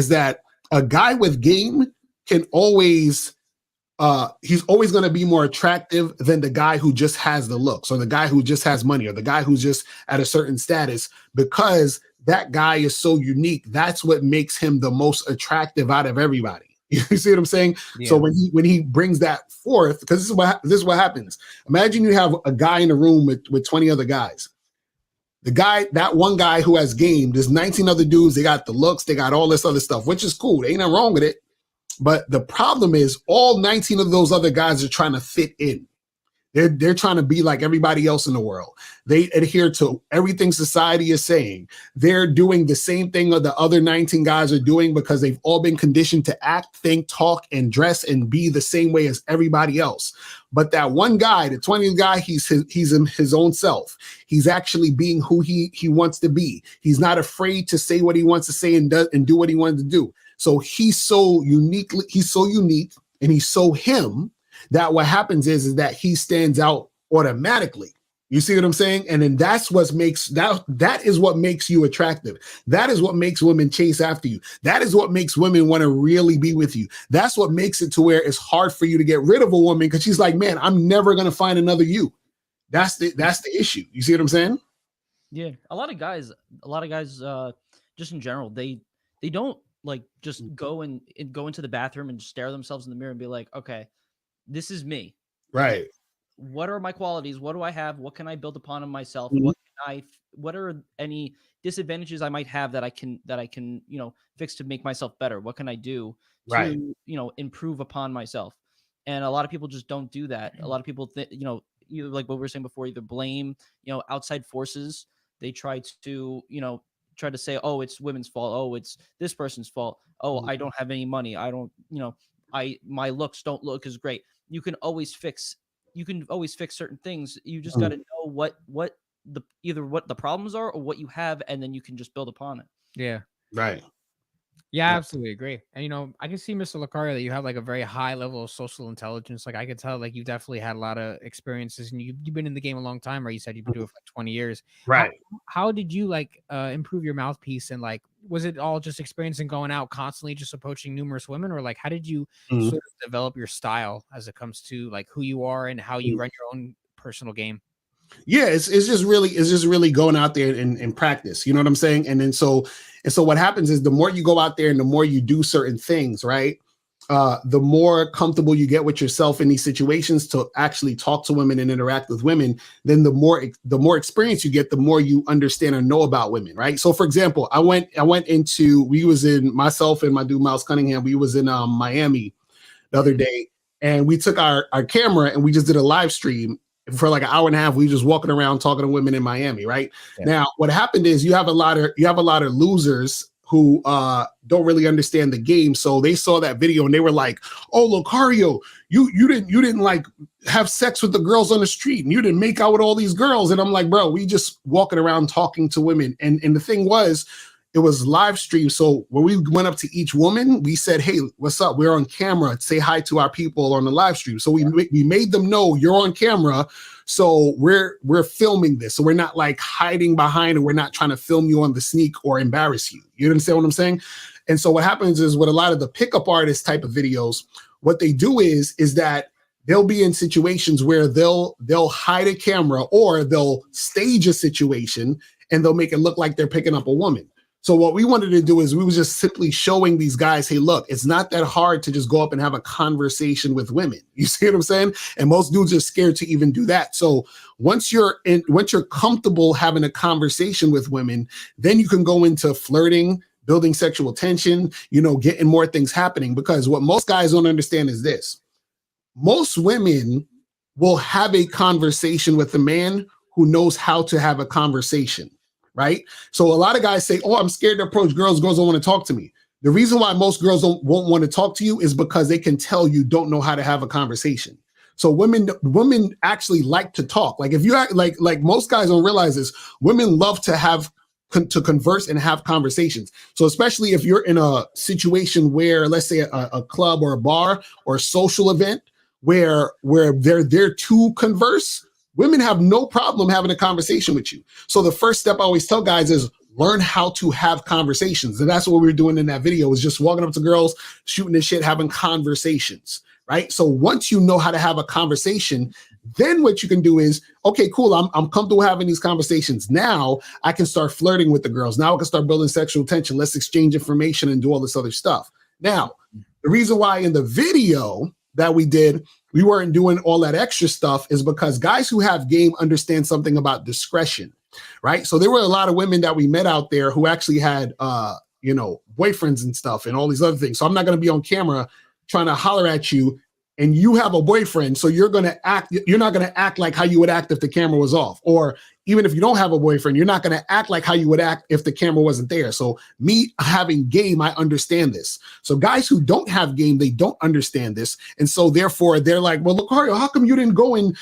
that a guy with game can always, he's always going to be more attractive than the guy who just has the looks, or the guy who just has money, or the guy who's just at a certain status, because that guy is so unique. That's what makes him the most attractive out of everybody. You see what I'm saying? Yeah. So when he brings that forth, because this is what happens. Imagine you have a guy in a room with 20 other guys. That one guy who has game, there's 19 other dudes, they got the looks, they got all this other stuff, which is cool. There ain't nothing wrong with it. But the problem is all 19 of those other guys are trying to fit in. They're trying to be like everybody else in the world. They adhere to everything society is saying. They're doing the same thing that the other 19 guys are doing because they've all been conditioned to act, think, talk, and dress and be the same way as everybody else. But that one guy, the 20th guy, he's in his own self. He's actually being who he wants to be. He's not afraid to say what he wants to say and do what he wants to do. So he's so unique, and he's so him, that what happens is that he stands out automatically. You see what I'm saying? And then that is what makes you attractive. That is what makes women chase after you. That is what makes women want to really be with you. That's what makes it to where it's hard for you to get rid of a woman, because she's like, man, I'm never going to find another you. That's the issue. You see what I'm saying? Yeah. A lot of guys, just in general, they don't like just go into the bathroom and stare themselves in the mirror and be like, okay, this is me. Right. What are my qualities? What do I have? What can I build upon in myself? Mm-hmm. What are any disadvantages I might have that I can, fix to make myself better? What can I do to, improve upon myself? And a lot of people just don't do that. A lot of people you like what we were saying before, either blame, outside forces. They try to say, oh, it's women's fault. Oh, it's this person's fault. Oh, I don't have any money. I don't, my looks don't look as great. You can always fix certain things. You just got to know what the problems are or what you have, and then you can just build upon it. Yeah. Right. Yeah, I absolutely agree. And I can see, Mr. Locario, that you have like a very high level of social intelligence. Like I could tell, like you definitely had a lot of experiences, and you've been in the game a long time, right? You said you've been doing it for like 20 years. Right. How did you improve your mouthpiece, and like was it all just experience and going out constantly, just approaching numerous women, or like how did you sort of develop your style as it comes to like who you are and how you run your own personal game? Yeah, it's just really going out there and practice. You know what I'm saying? And then so what happens is the more you go out there and the more you do certain things, right? The more comfortable you get with yourself in these situations to actually talk to women and interact with women, then the more experience you get, the more you understand or know about women, right? So for example, myself and my dude Miles Cunningham, we was in Miami the other day, and we took our camera and we just did a live stream. For like an hour and a half, we were just walking around talking to women in Miami, right? Yeah. Now, what happened is you have a lot of losers who don't really understand the game. So they saw that video and they were like, "Oh, Locario, you didn't like have sex with the girls on the street, and you didn't make out with all these girls." And I'm like, "Bro, we just walking around talking to women." And the thing was, it was live stream. So when we went up to each woman, we said, "Hey, what's up? We're on camera. Say hi to our people on the live stream." So we made them know you're on camera. So we're filming this. So we're not like hiding behind, and we're not trying to film you on the sneak or embarrass you. You understand what I'm saying? And so what happens is with a lot of the pickup artist type of videos, what they do is that they'll be in situations where they'll hide a camera or they'll stage a situation and they'll make it look like they're picking up a woman. So what we wanted to do is we were just simply showing these guys, hey, look, it's not that hard to just go up and have a conversation with women. You see what I'm saying? And most dudes are scared to even do that. So once you're comfortable having a conversation with women, then you can go into flirting, building sexual tension, getting more things happening. Because what most guys don't understand is this. Most women will have a conversation with a man who knows how to have a conversation. Right? So a lot of guys say, oh, I'm scared to approach girls. Girls don't want to talk to me. The reason why most girls won't want to talk to you is because they can tell you don't know how to have a conversation. So women actually like to talk. Like if you act like most guys don't realize this, women love to converse and have conversations. So especially if you're in a situation where, let's say a club or a bar or a social event where they're there to converse, women have no problem having a conversation with you. So the first step I always tell guys is learn how to have conversations. And that's what we were doing in that video, is just walking up to girls, shooting the shit, having conversations, right? So once you know how to have a conversation, then what you can do is, okay, cool, I'm comfortable having these conversations. Now I can start flirting with the girls. Now I can start building sexual tension. Let's exchange information and do all this other stuff. Now, the reason why in the video that we did, we weren't doing all that extra stuff is because guys who have game understand something about discretion, right? So there were a lot of women that we met out there who actually had, boyfriends and stuff and all these other things. So I'm not going to be on camera trying to holler at you and you have a boyfriend. So you're not going to act like how you would act if the camera was off. Or even if you don't have a boyfriend, you're not going to act like how you would act if the camera wasn't there. So me having game, I understand this. So guys who don't have game, they don't understand this. And so therefore they're like, well, Locario, how come you didn't go and,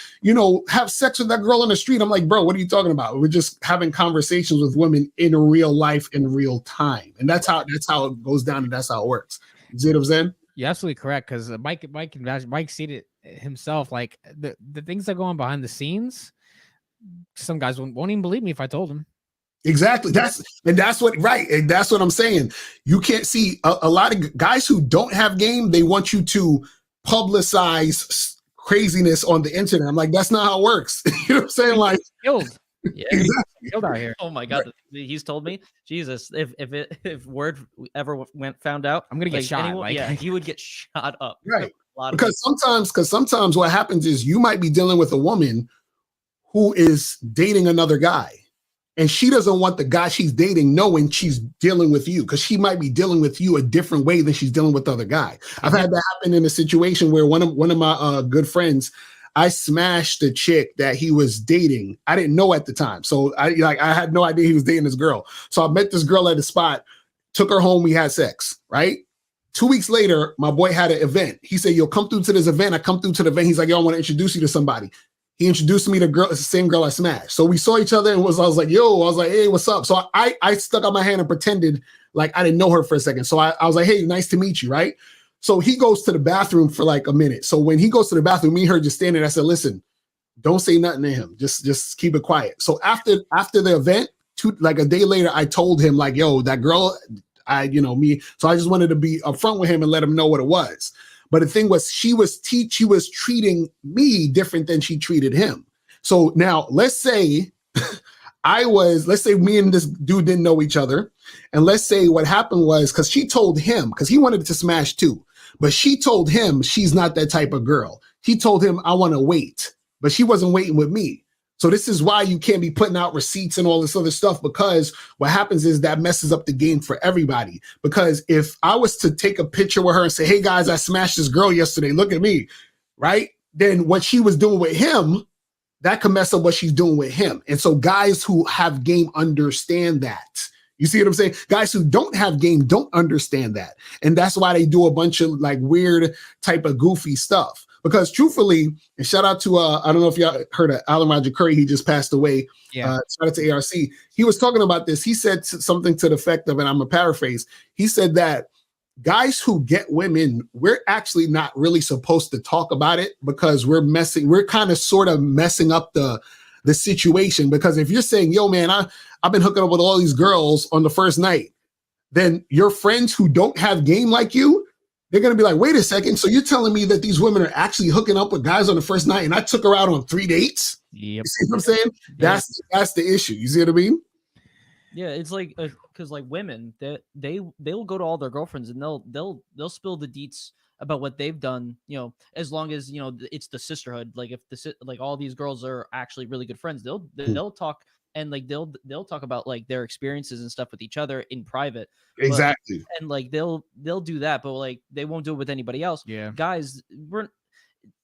have sex with that girl on the street? I'm like, bro, what are you talking about? We're just having conversations with women in real life, in real time. And that's how it goes down. And that's how it works. You see what I'm saying? You're absolutely correct, because Mike said it himself. Like the things that go on behind the scenes, some guys won't even believe me if I told them. Exactly. That's what I'm saying. You can't see a lot of guys who don't have game. They want you to publicize craziness on the internet. I'm like, that's not how it works. You know what I'm saying? Like, killed. Yeah, exactly. Killed out here. Oh my God, he's told me, Jesus, if word ever found out, I'm gonna get shot. He would get shot up. Right. Because sometimes what happens is you might be dealing with a woman who is dating another guy, and she doesn't want the guy she's dating knowing she's dealing with you, because she might be dealing with you a different way than she's dealing with the other guy. I've had that happen in a situation where one of my good friends, I smashed the chick that he was dating. I didn't know at the time. So I had no idea he was dating this girl. So I met this girl at a spot, took her home. We had sex, right? 2 weeks later, my boy had an event. He said, yo, come through to this event. I come through to the event. He's like, yo, I want to introduce you to somebody. He introduced me to the same girl I smashed. So we saw each other and I was like, hey, what's up? So I stuck out my hand and pretended like I didn't know her for a second. So I was like, hey, nice to meet you, right? So he goes to the bathroom for like a minute. So when he goes to the bathroom, me and her just standing there. I said, listen, don't say nothing to him. Just keep it quiet. So after the event, like a day later, I told him like, yo, that girl, me. So I just wanted to be upfront with him and let him know what it was. But the thing was, she was treating me different than she treated him. So now let's say me and this dude didn't know each other. And let's say what happened was, because she told him, because he wanted to smash too, but she told him she's not that type of girl. He told him, I want to wait, but she wasn't waiting with me. So this is why you can't be putting out receipts and all this other stuff, because what happens is that messes up the game for everybody. Because if I was to take a picture with her and say, hey guys, I smashed this girl yesterday, look at me, right? Then what she was doing with him, that could mess up what she's doing with him. And so guys who have game understand that. You see what I'm saying? Guys who don't have game don't understand that. And that's why they do a bunch of like weird type of goofy stuff. Because truthfully, and shout out to, I don't know if y'all heard of Alan Roger Curry, he just passed away. Yeah. Shout out to ARC. He was talking about this. He said something to the effect of, and I'm a paraphrase. He said that guys who get women, we're actually not really supposed to talk about it, because we're kind of sort of messing up the situation. Because if you're saying, yo, man, I've been hooking up with all these girls on the first night, then your friends who don't have game like you, they're going to be like, wait a second. So you're telling me that these women are actually hooking up with guys on the first night and I took her out on 3 dates? Yep. You see what I'm saying? That's the issue. You see what I mean? Yeah, it's like because like women, they will go to all their girlfriends and they'll spill the deets about what they've done. You know, as long as you know it's the sisterhood. Like if like all these girls are actually really good friends, they'll talk and like they'll talk about like their experiences and stuff with each other in private. Exactly. And like they'll do that, but like they won't do it with anybody else. Yeah. Guys, we're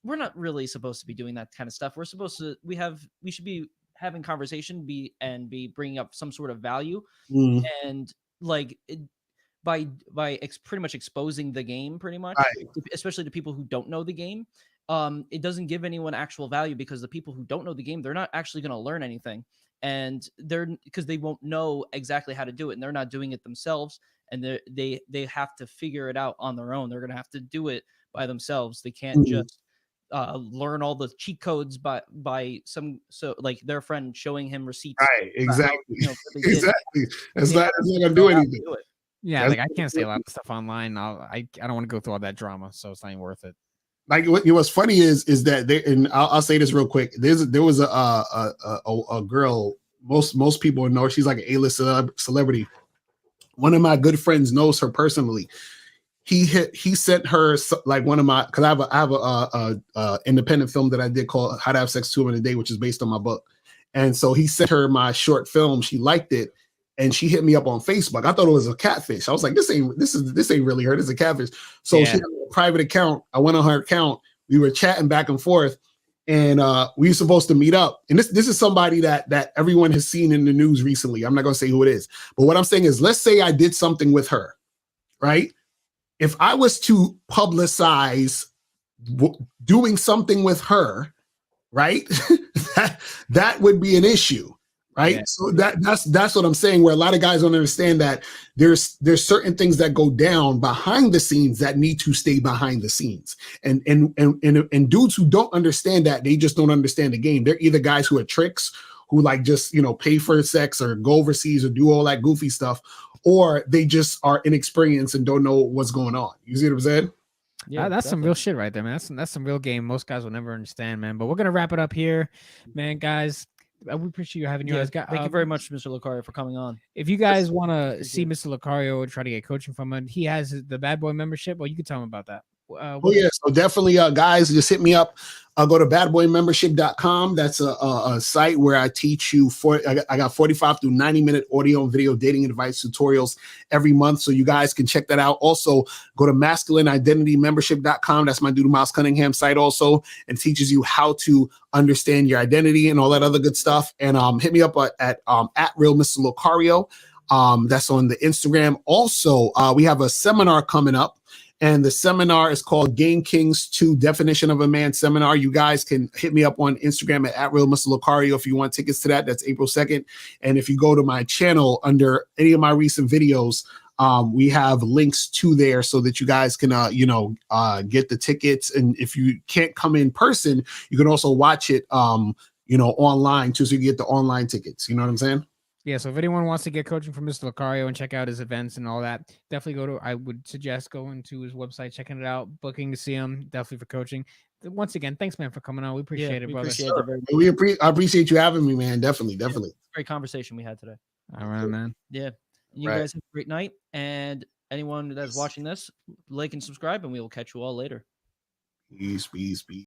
not really supposed to be doing that kind of stuff. We're supposed to we should be having conversation, be bringing up some sort of value, and like by pretty much exposing the game, pretty much, Right. especially to people who don't know the game. It doesn't give anyone actual value because the people who don't know the game, they're not actually going to learn anything, and because they won't know exactly how to do it, and they're not doing it themselves, and they have to figure it out on their own. They're going to have to do it by themselves. They can't just learn all the cheat codes by some like their friend showing him receipts. Right, exactly. How, exactly. That's not gonna do anything. Yeah, like I can't say a lot of stuff online. I don't want to go through all that drama, so it's not even worth it. Like what's funny is that there, and I'll say this real quick. There was a girl. Most people know her. She's like an A-list celebrity. One of my good friends knows her personally. He sent her like one of my, because I have a independent film that I did called How to Have Sex 2 Women a Day, which is based on my book. And so he sent her my short film. She liked it, and she hit me up on Facebook. I thought it was a catfish. I was like, this ain't really her. This is a catfish. So she had a private account. I went on her account. We were chatting back and forth, and we were supposed to meet up. And this is somebody that everyone has seen in the news recently. I'm not gonna say who it is, but what I'm saying is, let's say I did something with her, right? If I was to publicize doing something with her, right, that would be an issue, right? Yeah. So that's what I'm saying. Where a lot of guys don't understand that there's certain things that go down behind the scenes that need to stay behind the scenes, and dudes who don't understand that, they just don't understand the game. They're either guys who are tricks, who like just pay for sex or go overseas or do all that goofy stuff, or they just are inexperienced and don't know what's going on. You see what I'm saying? Yeah, that's some real shit right there, man. That's some real game. Most guys will never understand, man. But we're gonna wrap it up here, man, guys. We appreciate you having you guys. Thank you very much, Mr. Locario, for coming on. If you guys want to see Mr. Locario and try to get coaching from him, he has the Bad Boy membership. Well, you can tell him about that. So definitely, guys, just hit me up. Go to badboymembership.com. That's a site where I teach you I got 45 through 90-minute audio and video dating advice tutorials every month, so you guys can check that out. Also, go to masculineidentitymembership.com. That's my dude Miles Cunningham site also, and teaches you how to understand your identity and all that other good stuff. And hit me up at Real Mr. Locario. That's on the Instagram. Also, we have a seminar coming up. And the seminar is called Game Kings 2 Definition of a Man Seminar. You guys can hit me up on Instagram at Real Mr. Locario if you want tickets to that. That's April 2nd. And if you go to my channel under any of my recent videos, we have links to there so that you guys can, get the tickets. And if you can't come in person, you can also watch it, online too, so you get the online tickets. You know what I'm saying? Yeah, so if anyone wants to get coaching from Mr. Locario and check out his events and all that, definitely I would suggest going to his website, checking it out, booking to see him, definitely for coaching. Once again, thanks, man, for coming on. We appreciate it, brother. I appreciate you having me, man. Definitely. Great conversation we had today. All right, man. Yeah. You guys have a great night. And anyone that's watching this, like and subscribe, and we will catch you all later. Peace.